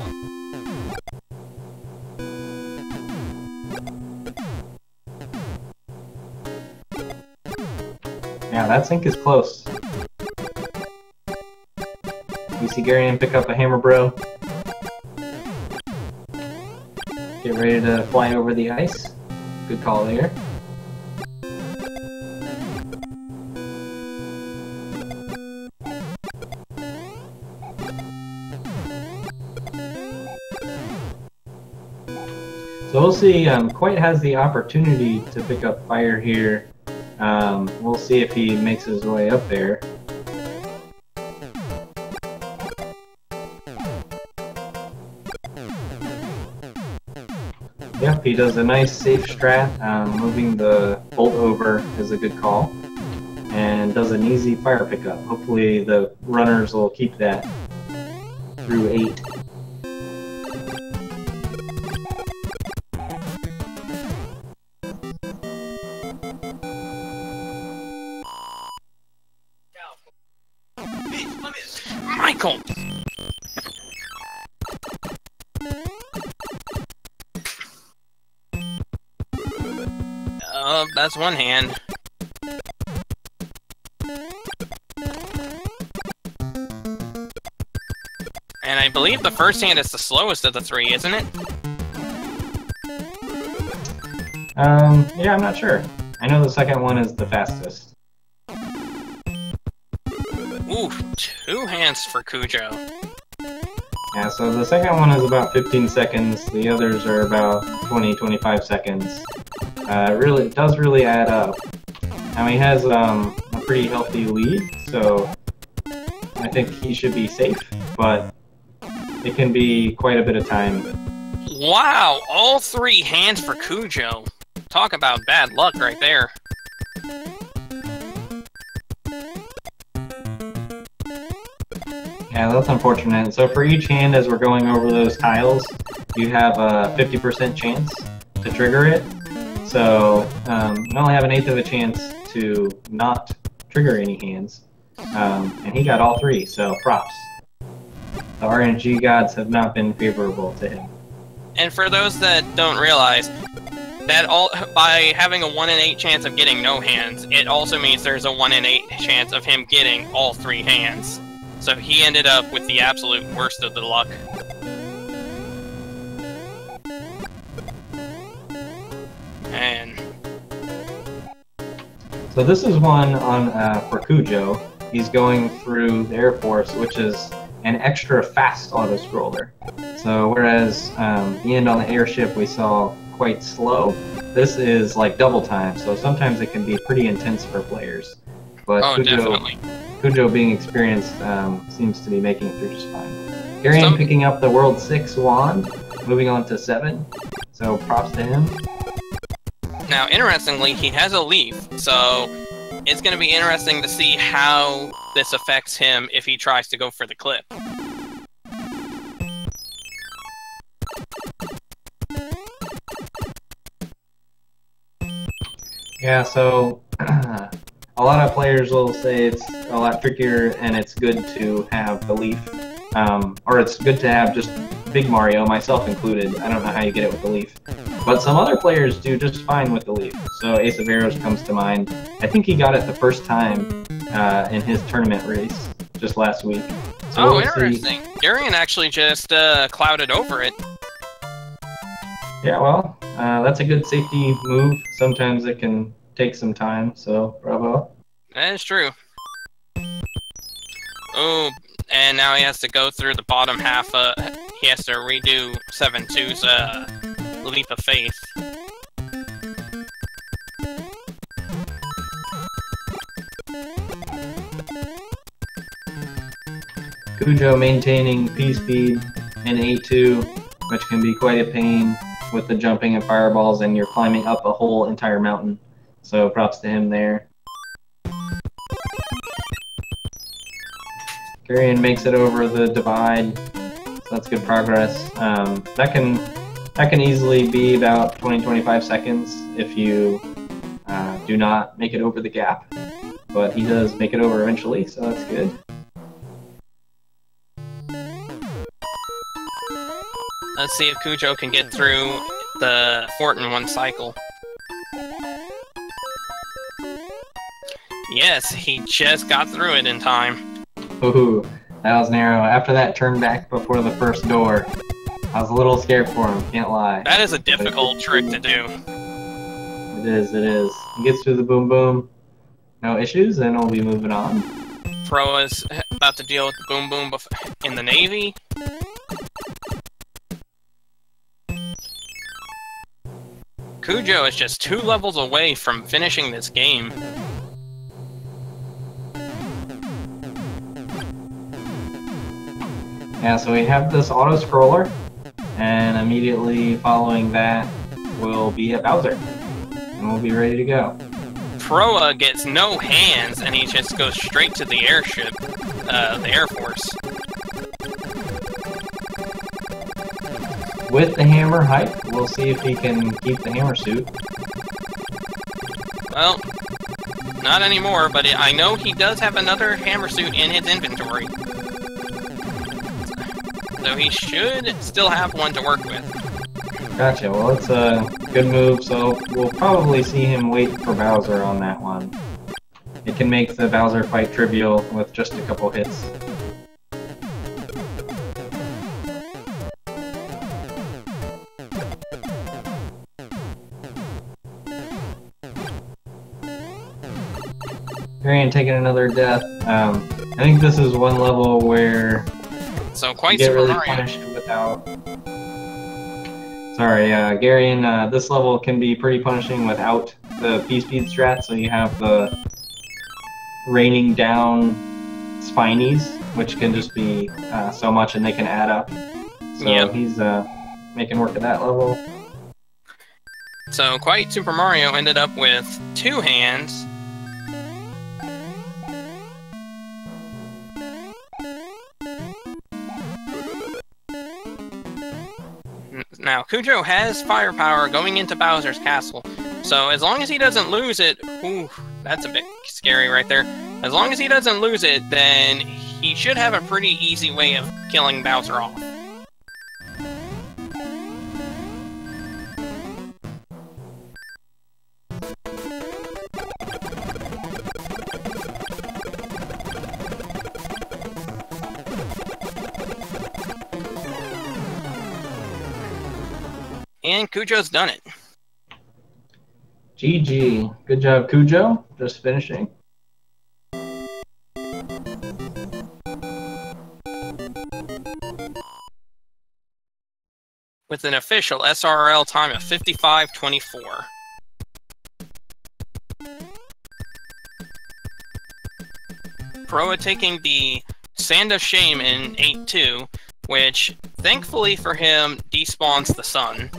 Yeah, that sync is close. You see Garion pick up a hammer bro. Get ready to fly over the ice. Good call there. So we'll see, Quite has the opportunity to pick up fire here. We'll see if he makes his way up there. Yep, he does a nice safe strat. Moving the bolt over is a good call. And does an easy fire pickup. Hopefully the runners will keep that through 8.
Michael! That's one hand. And I believe the first hand is the slowest of the 3, isn't it?
Yeah, I'm not sure. I know the second one is the fastest.
Ooh, 2 hands for Cujo.
Yeah, so the second one is about 15 seconds, the others are about 20-25 seconds. It does really add up. Now he has a pretty healthy lead, so I think he should be safe, but it can be quite a bit of time.
Wow, all 3 hands for Cujo. Talk about bad luck right there.
Yeah, that's unfortunate. So for each hand, as we're going over those tiles, you have a 50% chance to trigger it. So you only have an 1/8 of a chance to not trigger any hands. And he got all 3, so props. The RNG gods have not been favorable to him.
And for those that don't realize, that by having a 1 in 8 chance of getting no hands, it also means there's a 1 in 8 chance of him getting all 3 hands. So he ended up with the absolute worst of the luck. And
so this is one on for Cujo. He's going through the Air Force, which is an extra fast auto-scroller. So whereas the end on the airship we saw quite slow, this is like double time, so sometimes it can be pretty intense for players. But Cujo being experienced seems to be making it through just fine. Garion picking up the World 6 wand, moving on to 7, so props to him.
Now, interestingly, he has a leaf, so it's going to be interesting to see how this affects him if he tries to go for the clip.
Yeah, so a lot of players will say it's a lot trickier and it's good to have the leaf, or it's good to have just Big Mario, myself included. I don't know how you get it with the leaf. But some other players do just fine with the leaf. So Ace of Arrows comes to mind. I think he got it the first time in his tournament race just last week. So
we'll interesting. Garion actually just clouded over it.
Yeah, well, that's a good safety move. Sometimes it can take some time, so bravo.
That is true. And now he has to go through the bottom half. He has to redo 7-2's Leap of Faith.
Cujo maintaining P-speed in A2, which can be quite a pain with the jumping and fireballs, and you're climbing up a whole entire mountain. So props to him there. Garion makes it over the divide, so that's good progress. That can easily be about 20-25 seconds if you do not make it over the gap, but he does make it over eventually, so that's good.
Let's see if Cujo can get through the fort in one cycle. Yes, he just got through it in time.
Ooh, that was narrow. After that turn back before the first door, I was a little scared for him, can't lie.
That is a difficult trick to do.
It is, it is. He gets through the boom boom, no issues, then we'll be moving on.
Proa's about to deal with the boom boom in the Navy. Cujo is just 2 levels away from finishing this game.
Yeah, so we have this auto-scroller, and immediately following that will be a Bowser, and we'll be ready to go.
Proa gets no hands, and he just goes straight to the airship, the Air Force.
With the hammer hype, we'll see if he can keep the hammer suit.
Well, not anymore, but I know he does have another hammer suit in his inventory. So he should still have one to work with.
Gotcha, well it's a good move, so we'll probably see him wait for Bowser on that one. It can make the Bowser fight trivial with just a couple hits. Garion taking another death. I think this is one level where
so quite
you get really
Mario.
punished without. Sorry, Garion. This level can be pretty punishing without the P-speed strat. So you have the raining down spinies, which can just be so much, and they can add up. So
yep.
He's making work of that level.
So Quite Super Mario ended up with 2 hands. Now, Cujo has firepower going into Bowser's castle, so as long as he doesn't lose it, ooh, that's a bit scary right there. As long as he doesn't lose it, then he should have a pretty easy way of killing Bowser off. And Cujo's done it.
GG. Good job, Cujo. Just finishing.
With an official SRL time of 55:24. Proa taking the Sand of Shame in 8-2, which, thankfully for him, despawns the sun.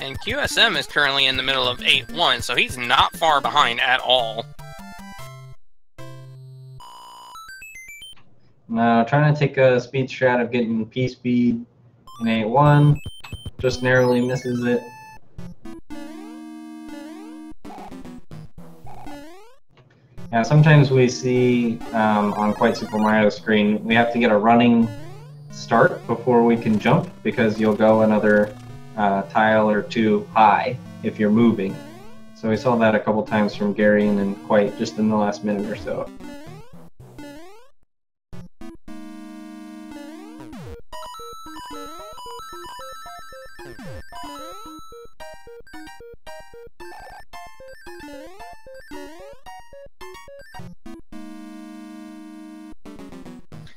And QSM is currently in the middle of 8-1, so he's not far behind at all.
Now, trying to take a speed strat of getting P-speed in 8-1. Just narrowly misses it. Yeah, sometimes we see on QuiteSuperMario's screen, we have to get a running start before we can jump, because you'll go another tile or two high if you're moving. So we saw that a couple times from Garion and Quite just in the last minute or so.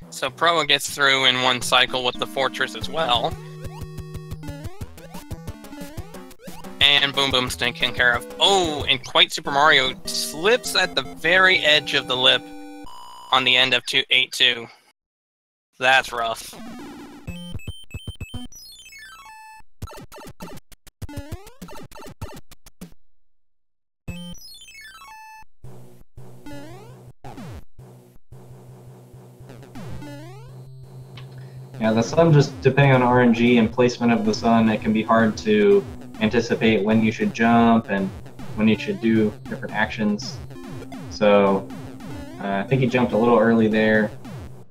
So Proa gets through in one cycle with the fortress as well. And Boom Boom's taken care of. Oh, and QuiteSuperMario slips at the very edge of the lip on the end of 8-2. That's rough.
Yeah, the sun, just depending on RNG and placement of the sun, it can be hard to anticipate when you should jump and when you should do different actions. So I think he jumped a little early there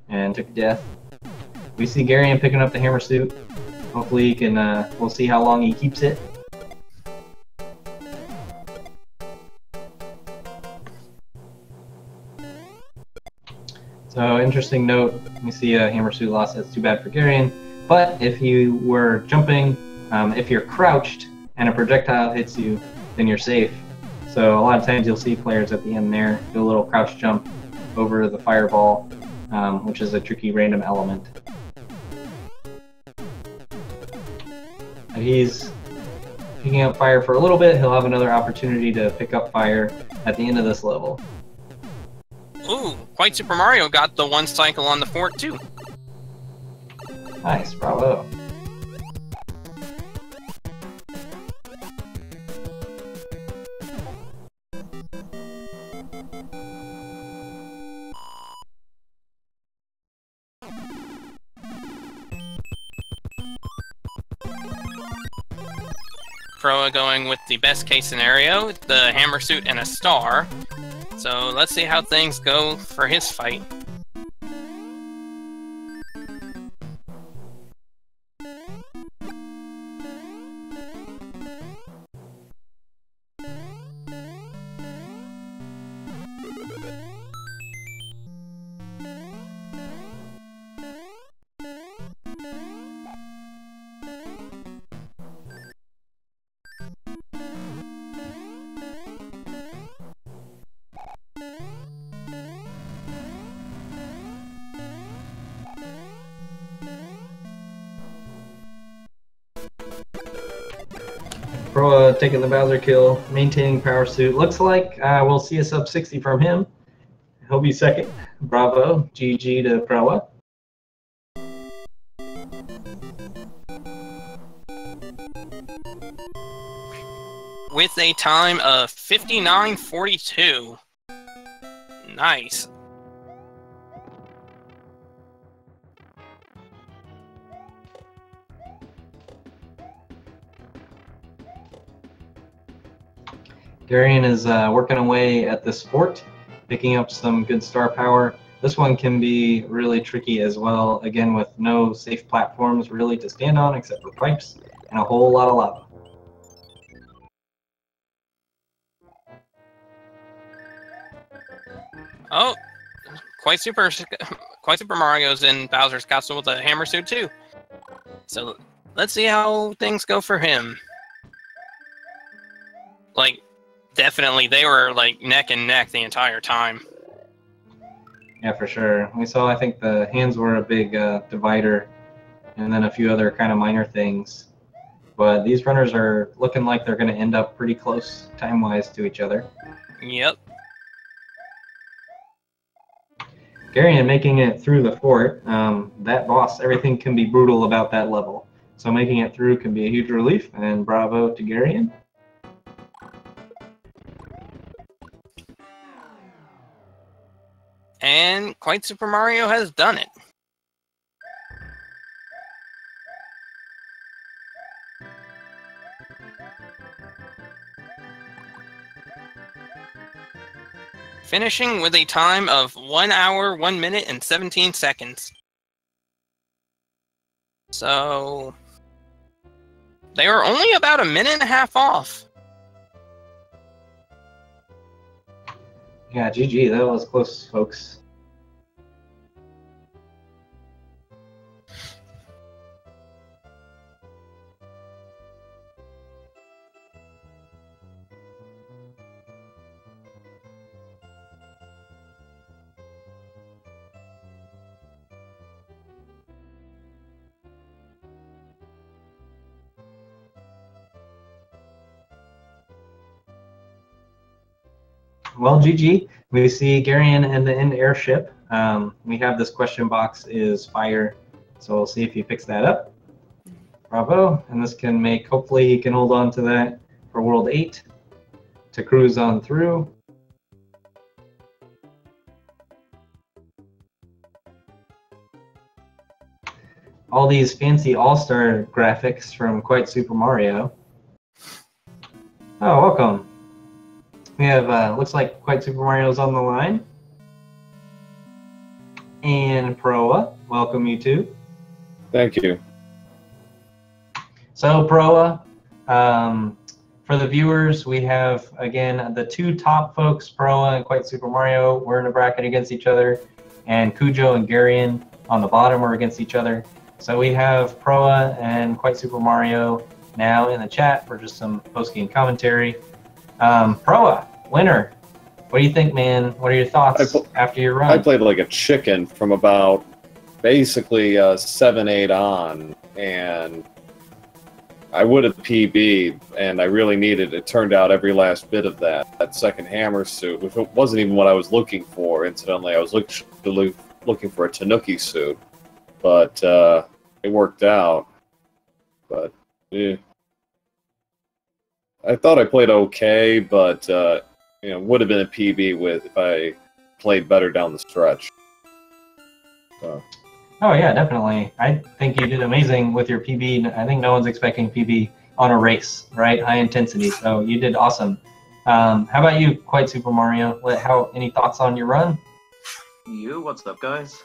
and took death. We see Garion picking up the hammer suit. Hopefully he can, we'll see how long he keeps it. So, interesting note, we see a hammer suit loss. That's too bad for Garion. But if you were jumping, if you're crouched and a projectile hits you, then you're safe. So a lot of times you'll see players at the end there do a little crouch jump over the fireball, which is a tricky random element. And he's picking up fire for a little bit. He'll have another opportunity to pick up fire at the end of this level.
Ooh, QuiteSuperMario got the one cycle on the fort too.
Nice, bravo.
Proa going with the best case scenario, the hammer suit and a star. So let's see how things go for his fight.
Proa taking the Bowser kill, maintaining power suit. Looks like we'll see a sub 60 from him. He'll be second. Bravo. GG to Proa.
With a time of 59:42. Nice.
Garion is working away at this fort, picking up some good star power. This one can be really tricky as well, again with no safe platforms really to stand on except for pipes and a whole lot of lava.
Oh, Quite Super Mario's in Bowser's Castle with a hammer suit too. So let's see how things go for him. Like, definitely they were like neck and neck the entire time.
Yeah, for sure. We saw, I think the hands were a big divider, and then a few other kind of minor things. But these runners are looking like they're going to end up pretty close time-wise to each other.
Yep.
Garion making it through the fort. That boss, everything can be brutal about that level. So making it through can be a huge relief, and bravo to Garion.
And Quite Super Mario has done it. Finishing with a time of 1 hour, 1 minute, and 17 seconds. So they were only about a minute and a half off.
Yeah, GG, that was close, folks. Well, GG, we see Garion and the end airship. We have this question box is fire, so we'll see if he picks that up. Bravo, and this can make, hopefully he can hold on to that for World 8 to cruise on through. All these fancy all-star graphics from Quite Super Mario. Oh, welcome. We have, looks like Quite Super Mario's on the line. And Proa, welcome you too.
Thank you.
So Proa, for the viewers, we have, again, the two top folks, Proa and Quite Super Mario, we're in a bracket against each other, and Cujo and Garion on the bottom are against each other. So we have Proa and Quite Super Mario now in the chat for just some post-game commentary. Proa, winner. What do you think, man? What are your thoughts after your run?
I played like a chicken from about basically 7-8 on, and I would have PB'd, and I really needed it. Turned out every last bit of that second hammer suit, which wasn't even what I was looking for. Incidentally, I was looking for a Tanuki suit, but it worked out. But yeah. I thought I played okay, but you know, would have been a PB if I played better down the stretch. So.
Oh yeah, definitely. I think you did amazing with your PB. I think no one's expecting PB on a race, right? High intensity. So you did awesome. How about you, Quite Super Mario? Any thoughts on your run?
What's up, guys?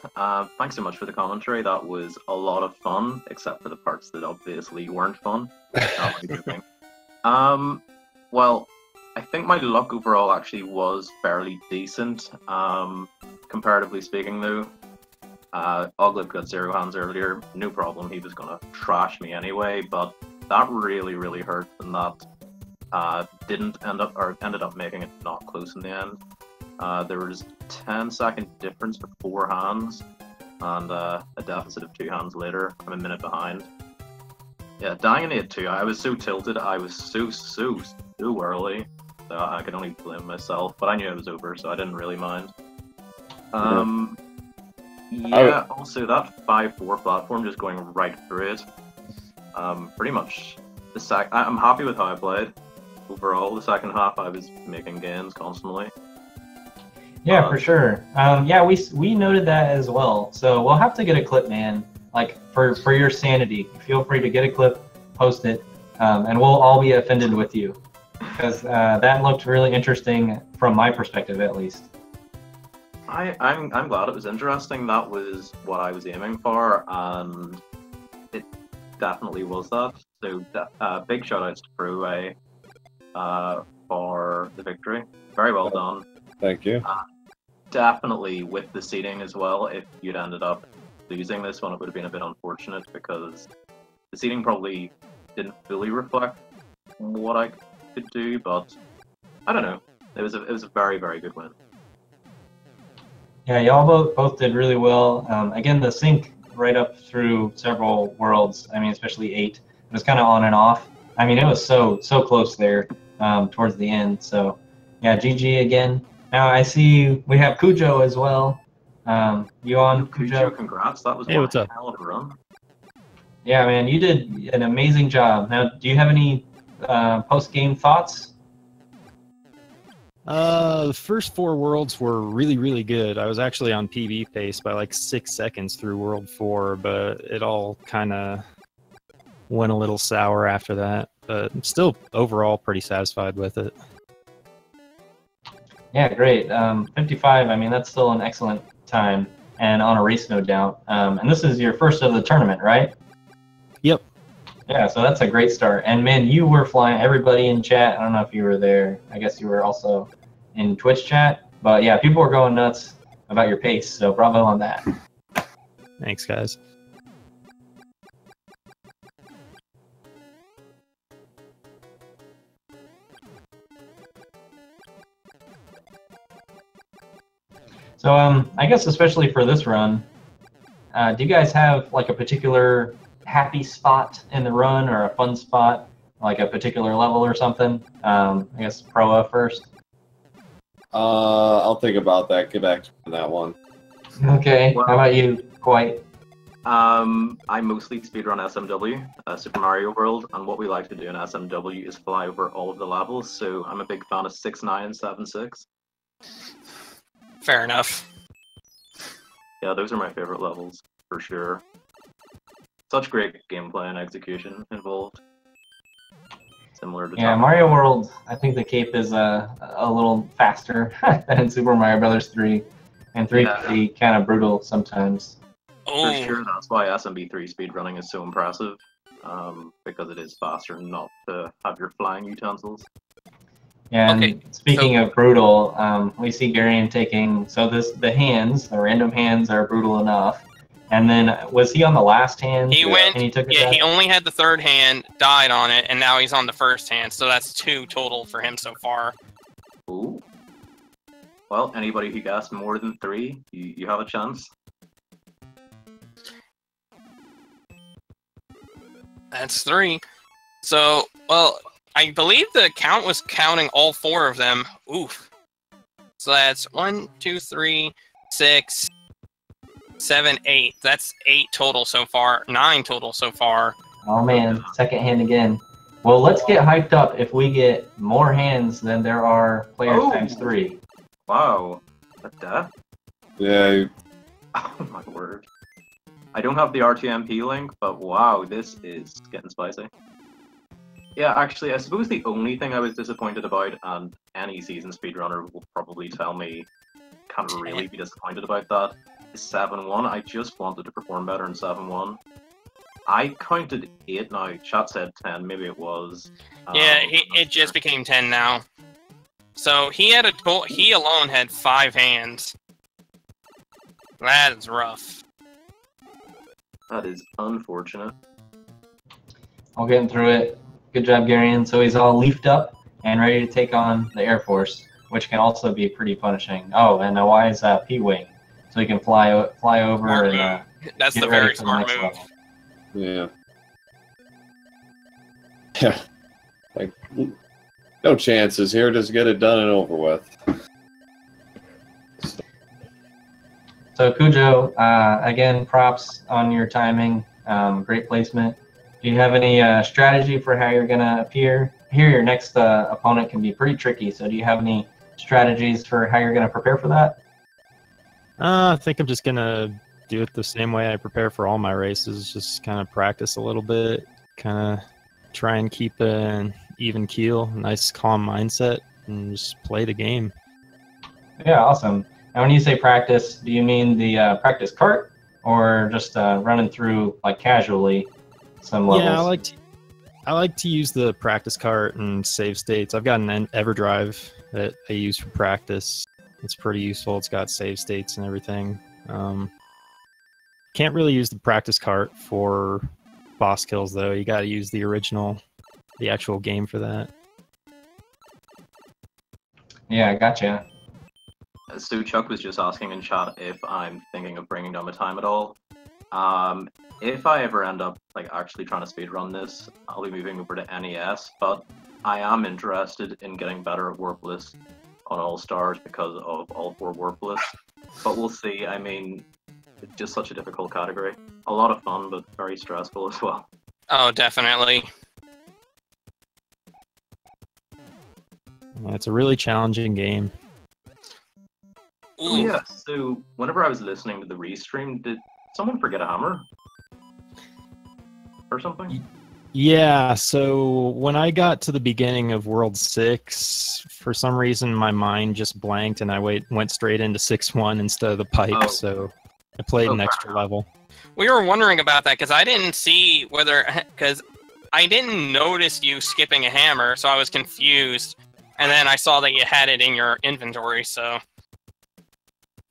Thanks so much for the commentary. That was a lot of fun, except for the parts that obviously weren't fun. Well, I think my luck overall actually was fairly decent, comparatively speaking, though. Oglip got 0 hands earlier, no problem, he was gonna trash me anyway, but that really, really hurt, and that ended up making it not close in the end. There was 10-second difference for 4 hands, and a deficit of 2 hands later. I'm a minute behind. Yeah, dying in it too. I was so tilted. I was so early. So I could only blame myself. But I knew it was over, so I didn't really mind. Yeah. Also, that 5-4 platform just going right through it. Pretty much I'm happy with how I played overall. The second half, I was making gains constantly.
Yeah, for sure. Yeah, we noted that as well. So we'll have to get a clip, man. Like for your sanity, feel free to get a clip, post it, and we'll all be offended with you. Because that looked really interesting from my perspective, at least.
I'm glad it was interesting. That was what I was aiming for, and it definitely was that. So big shout outs to proa007 for the victory. Very well done.
Thank you.
Definitely with the seeding as well. If you'd ended up losing this one, it would have been a bit unfortunate because the seeding probably didn't fully reflect what I could do. But I don't know. It was a very, very good win.
Yeah, y'all both did really well. Again, the sync right up through several worlds. I mean, especially 8. It was kind of on and off. I mean, it was so close there towards the end. So, yeah, GG again. Now I see we have Cujo as well. You on, Cujo?
Congrats. That was
what's up?
hell of a run.
Yeah, man, you did an amazing job. Now, do you have any post-game thoughts?
The first 4 worlds were really, really good. I was actually on PB pace by like 6 seconds through World 4, but it all kind of went a little sour after that. But I'm still overall pretty satisfied with it.
Yeah, great. 55, I mean, that's still an excellent time, and on a race, no doubt. And this is your first of the tournament, right?
Yep.
Yeah, so that's a great start. And man, you were flying. Everybody in chat, I don't know if you were there. I guess you were also in Twitch chat. But yeah, people were going nuts about your pace, so bravo on that.
Thanks, guys.
So I guess especially for this run, do you guys have like a particular happy spot in the run or a fun spot, like a particular level or something? I guess proa first.
I'll think about that. Get back to that one.
Okay.
Well,
how about you, Quite?
I mostly speedrun SMW, Super Mario World, and what we like to do in SMW is fly over all of the levels, so I'm a big fan of 6-9 and 7-6.
Fair enough.
Yeah, those are my favorite levels, for sure. Such great gameplay and execution involved. Similar to
Mario World, I think the cape is a little faster than in Super Mario Brothers 3, and 3 can be kind of brutal sometimes.
Oh,
For sure, that's why SMB3 speedrunning is so impressive, because it is faster not to have your flying utensils.
Yeah, and
Okay,
speaking of brutal, we see Garion taking, the hands, the random hands are brutal enough. And then, was he on the last hand?
he went.
And he took
Yeah,
it
he only had the third hand, died on it, and now he's on the first hand. So that's 2 total for him so far.
Ooh. Well, anybody who guessed more than 3, you have a chance.
That's 3. So, well, I believe the count was counting all 4 of them. Oof. So that's 1, 2, 3, 6, 7, 8. That's 8 total so far. 9 total so far.
Oh man, second hand again. Well, let's get hyped up if we get more hands than there are players times 3.
Wow. A death?
Yeah.
Oh my word. I don't have the RTMP link, but wow, this is getting spicy. Yeah, actually, I suppose the only thing I was disappointed about, and any seasoned speedrunner will probably tell me can't really be disappointed about that, is 7-1. I just wanted to perform better in 7-1. I counted 8 now. Chat said 10, maybe it was.
Yeah, it just became 10 now. So he had he alone had 5 hands. That is rough.
That is unfortunate.
All getting through it. Good job, Garion. So he's all leafed up and ready to take on the Air Force, which can also be pretty punishing. Oh, and why is P-Wing? So he can fly over
Smart
and
That's
get
the
ready
very
for
smart
next
move.
level.
Yeah. Yeah. Like, no chances here. Just get it done and over with.
So Cujo, again, props on your timing. Great placement. Do you have any strategy for how you're going to appear? Here, your next opponent can be pretty tricky, so do you have any strategies for how you're going to prepare for that?
I think I'm just going to do it the same way I prepare for all my races, just kind of practice a little bit, kind of try and keep an even keel, nice calm mindset, and just play the game.
Yeah, awesome. And when you say practice, do you mean the practice cart, or just running through like casually some levels?
Yeah, I like to use the practice cart and save states. I've got an EverDrive that I use for practice. It's pretty useful. It's got save states and everything. Can't really use the practice cart for boss kills though. You got to use the actual game for that.
Yeah, gotcha.
So Chuck was just asking in chat if I'm thinking of bringing down my time at all. If I ever end up like actually trying to speedrun this, I'll be moving over to NES, but I am interested in getting better at Warpless on All Stars because of all 4 Warpless. But we'll see. I mean, it's just such a difficult category. A lot of fun, but very stressful as well.
Oh, definitely.
Yeah, it's a really challenging game.
Oh yeah, so whenever I was listening to the restream, did someone forget a hammer? Or something?
Yeah, so when I got to the beginning of World 6, for some reason my mind just blanked and I went straight into 6-1 instead of the pipe, so I played an extra level.
We were wondering about that because I didn't see because I didn't notice you skipping a hammer, so I was confused. And then I saw that you had it in your inventory, so...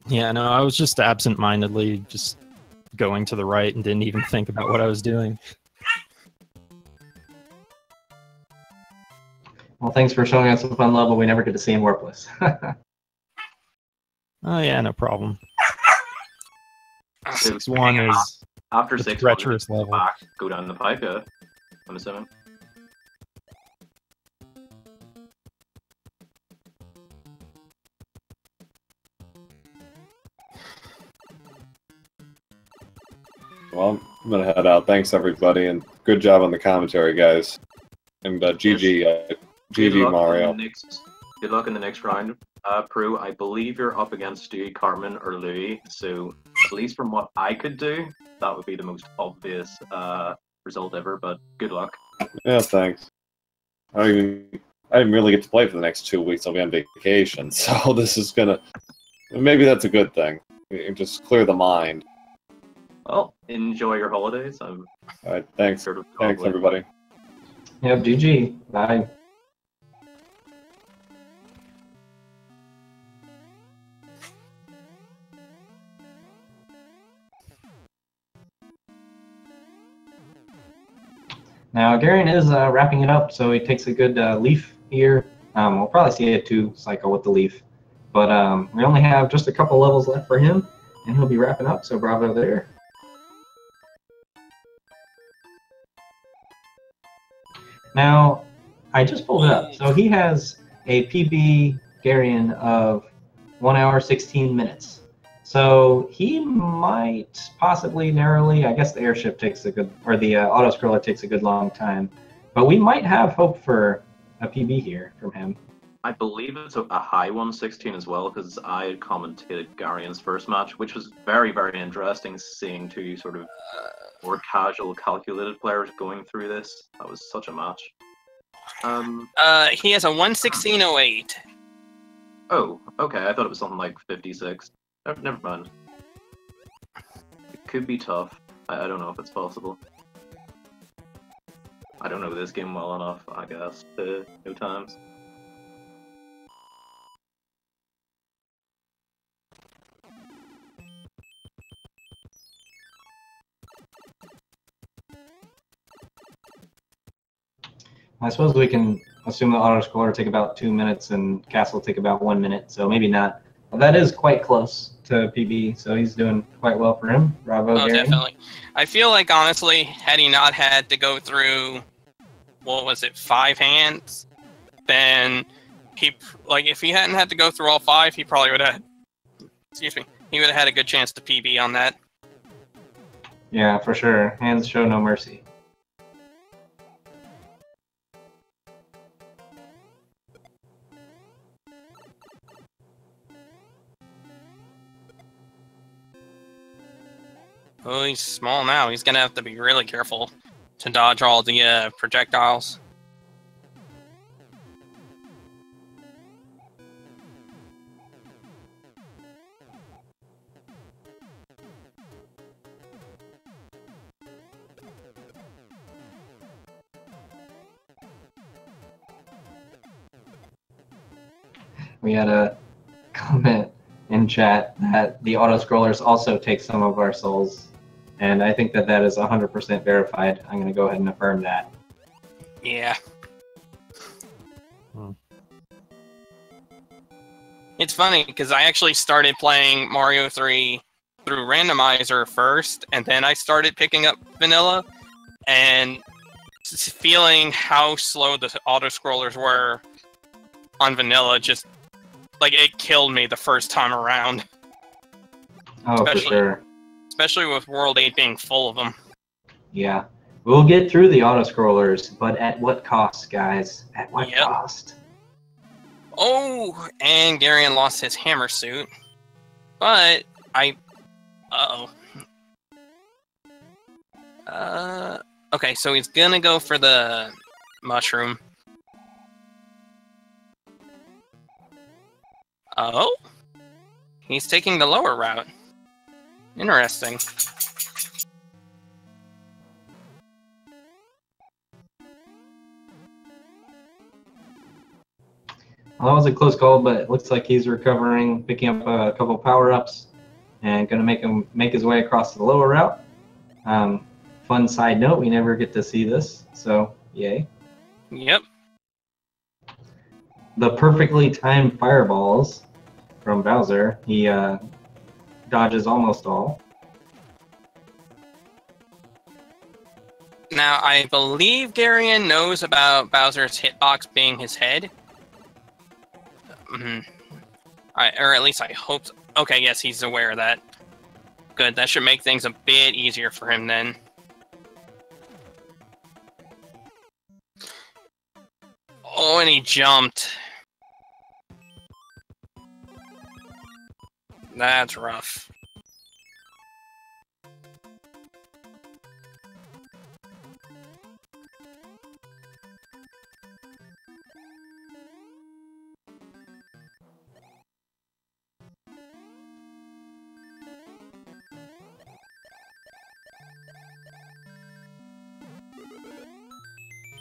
Yeah, no, I was just absent-mindedly just going to the right and didn't even think about what I was doing.
Well, thanks for showing us a fun level we never get to see in Warpless.
Oh yeah, no problem.
So
6-1 is
after
a
6
treacherous level.
Go down the pipe, yeah, I'm assuming.
Well, I'm gonna head out. Thanks everybody, and good job on the commentary, guys. And GG Mario.
Good luck in the next round, Prue. I believe you're up against Stewie, Cartman, or Louis. So at least from what I could do, that would be the most obvious result ever. But good luck.
Yeah, thanks. I didn't really get to play for the next 2 weeks. I'll be on vacation, so this is gonna. Maybe that's a good thing. You just clear the mind.
Well, enjoy your holidays.
All right, thanks.
Sort of
Thanks, everybody.
Yep, GG. Bye. Now, Garion is wrapping it up, so he takes a good leaf here. We'll probably see a 2 cycle with the leaf. But we only have just a couple levels left for him, and he'll be wrapping up, so bravo there. Now, I just pulled it up. So he has a PB Garion of 1 hour, 16 minutes. So he might possibly narrowly, I guess the airship takes a good, or the auto-scroller takes a good long time. But we might have hope for a PB here from him.
I believe it's a high 116 as well, because I had commentated Garion's first match, which was very, very interesting seeing 2 sort of more casual, calculated players going through this. That was such a match.
He has a 116.08.
Oh, okay. I thought it was something like 56. Never mind. It could be tough. I don't know if it's possible. I don't know this game well enough, I guess, to know times.
I suppose we can assume the auto-scroller will take about 2 minutes and Castle will take about 1 minute, so maybe not. But that is quite close to PB, so he's doing quite well for him. Bravo,
Oh,
Garion.
definitely. I feel like, honestly, had he not had to go through, what was it, 5 hands, then if he hadn't had to go through all 5, he probably would have, he would have had a good chance to PB on that.
Yeah, for sure. Hands show no mercy.
Oh, he's small now. He's gonna have to be really careful to dodge all the projectiles.
we had a comment in chat that the auto-scrollers also take some of our souls. And I think that that is 100% verified. I'm going to go ahead and affirm that.
Yeah. It's funny, because I actually started playing Mario 3 through randomizer first, and then I started picking up vanilla, and feeling how slow the auto-scrollers were on vanilla just, like, it killed me the first time around.
Oh, for sure.
Especially with World 8 being full of them.
Yeah. We'll get through the auto-scrollers, but at what cost, guys? At what cost?
Oh, and Garion lost his hammer suit. But uh-oh. Okay, so he's gonna go for the mushroom. Oh? He's taking the lower route. Interesting.
Well, that was a close call, but it looks like he's recovering, picking up a couple power-ups, and going to make his way across the lower route. Fun side note, we never get to see this, so yay.
Yep.
The perfectly timed fireballs from Bowser. He dodges almost all.
Now, I believe Garion knows about Bowser's hitbox being his head. Or at least I hope so. Okay, yes, he's aware of that. Good, that should make things a bit easier for him then. Oh, and he jumped. That's rough.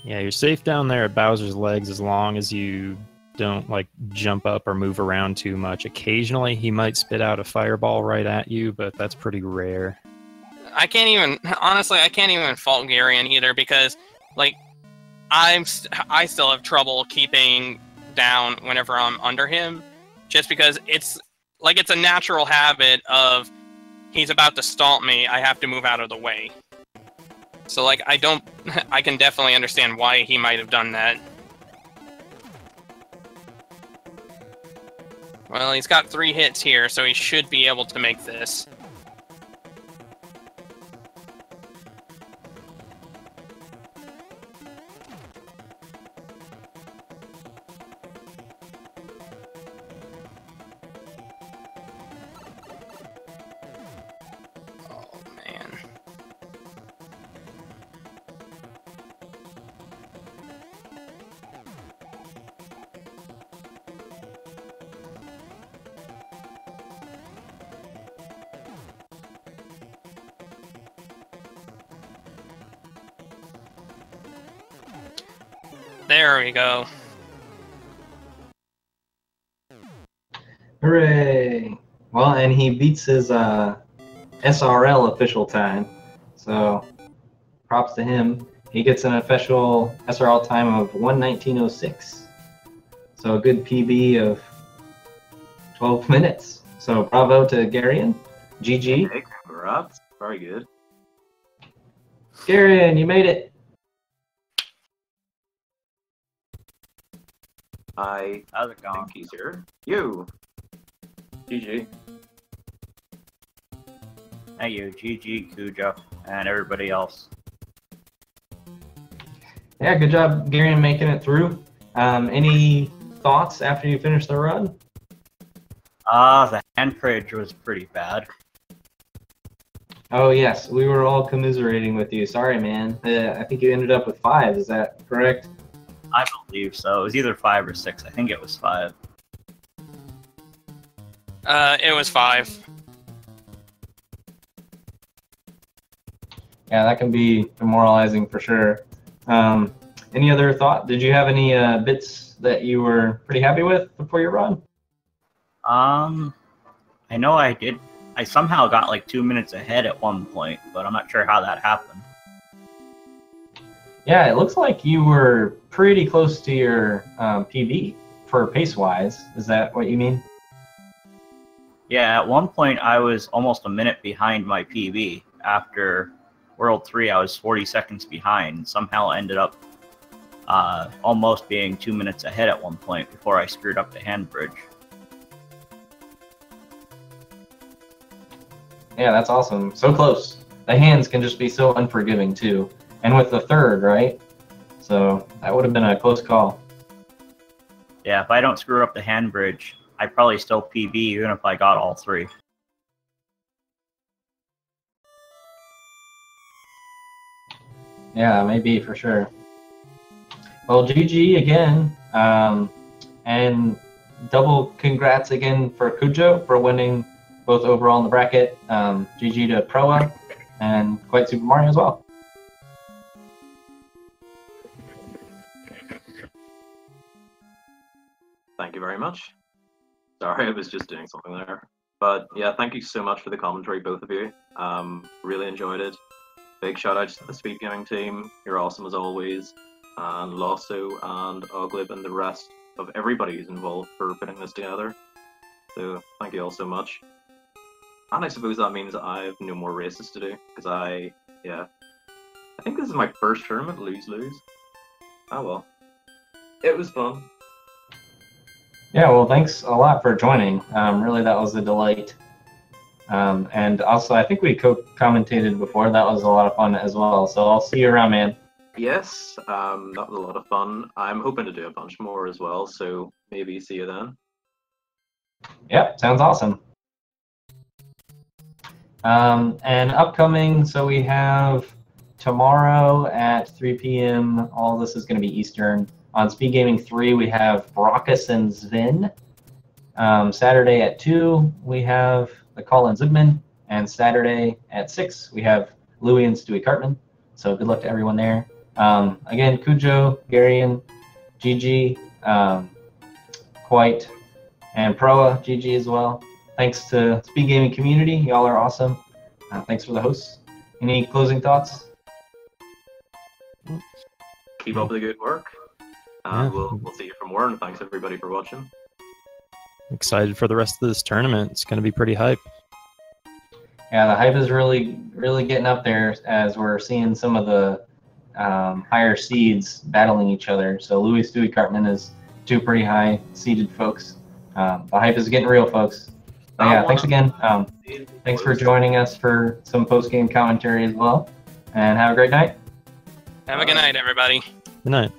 Yeah, you're safe down there at Bowser's legs as long as you don't like jump up or move around too much. Occasionally he might spit out a fireball right at you, but that's pretty rare.
I can't even fault Garion either, because like I still have trouble keeping down whenever I'm under him, just because it's a natural habit of he's about to stomp me, I have to move out of the way. So, like, I can definitely understand why he might have done that. Well, he's got 3 hits here, so he should be able to make this. There we go.
Hooray! Well, and he beats his SRL official time, so props to him. He gets an official SRL time of 1:19:06, so a good PB of 12 minutes. So bravo to Garion. GG.
Hey, congrats. Very good.
Garion, you made it.
How's it going?
Think he's here. You. GG.
Thank you, GG, Cujo, and everybody else.
Yeah, good job, Garion, making it through. Any thoughts after you finish the run?
The hand crage was pretty bad.
Oh yes, we were all commiserating with you. Sorry, man. I think you ended up with 5. Is that correct?
I believe so. It was either 5 or 6. I think it was 5.
It was 5.
Yeah, that can be demoralizing for sure. Any other thought? Did you have any bits that you were pretty happy with before your run?
I know I did. I somehow got like 2 minutes ahead at one point, but I'm not sure how that happened.
Yeah, it looks like you were pretty close to your PB for pace-wise. Is that what you mean?
Yeah, at one point I was almost a minute behind my PB. After World 3, I was 40 seconds behind. Somehow ended up almost being 2 minutes ahead at one point before I screwed up the hand bridge.
Yeah, that's awesome. So close. The hands can just be so unforgiving, too. And with the third, right? So that would have been a close call.
Yeah, if I don't screw up the hand bridge, I'd probably still PB even if I got all 3.
Yeah, maybe for sure. Well, GG again. And double congrats again for Cujo for winning both overall in the bracket. GG to Proa and QuiteSuperMario as well.
Thank you very much. Sorry, I was just doing something there. But yeah, thank you so much for the commentary, both of you. Really enjoyed it. Big shout outs to the Speed Gaming team. You're awesome as always. And Lasso and Oglib and the rest of everybody who's involved for putting this together. So thank you all so much. And I suppose that means I have no more races to do, because I think this is my first tournament, lose-lose. Oh well. It was fun.
Yeah, well, thanks a lot for joining. Really, that was a delight. And also, I think we co-commentated before. That was a lot of fun as well. So I'll see you around, man.
Yes, that was a lot of fun. I'm hoping to do a bunch more as well, so maybe see you then.
Yep, sounds awesome. And upcoming, so we have tomorrow at 3 p.m. All this is going to be Eastern. On Speed Gaming 3, we have Brockus and Sven. Saturday at 2, we have the Colin Zugman. And Saturday at 6, we have Louie and Stewie Cartman. So good luck to everyone there. Again, Cujo, Garion, GG, Quite, and Proa, GG as well. Thanks to Speed Gaming community. Y'all are awesome. Thanks for the hosts. Any closing thoughts?
Keep up the good work.
Yeah.
We'll see you for more, and thanks everybody for watching.
Excited for the rest of this tournament. It's going to be pretty hype.
Yeah, the hype is really getting up there as we're seeing some of the higher seeds battling each other. So Louie, Stewie, Cartman is 2 pretty high seeded folks. The hype is getting real, folks. But yeah, thanks again. Thanks for joining us for some post-game commentary as well. And have a great night.
Have a good night, everybody.
Good night.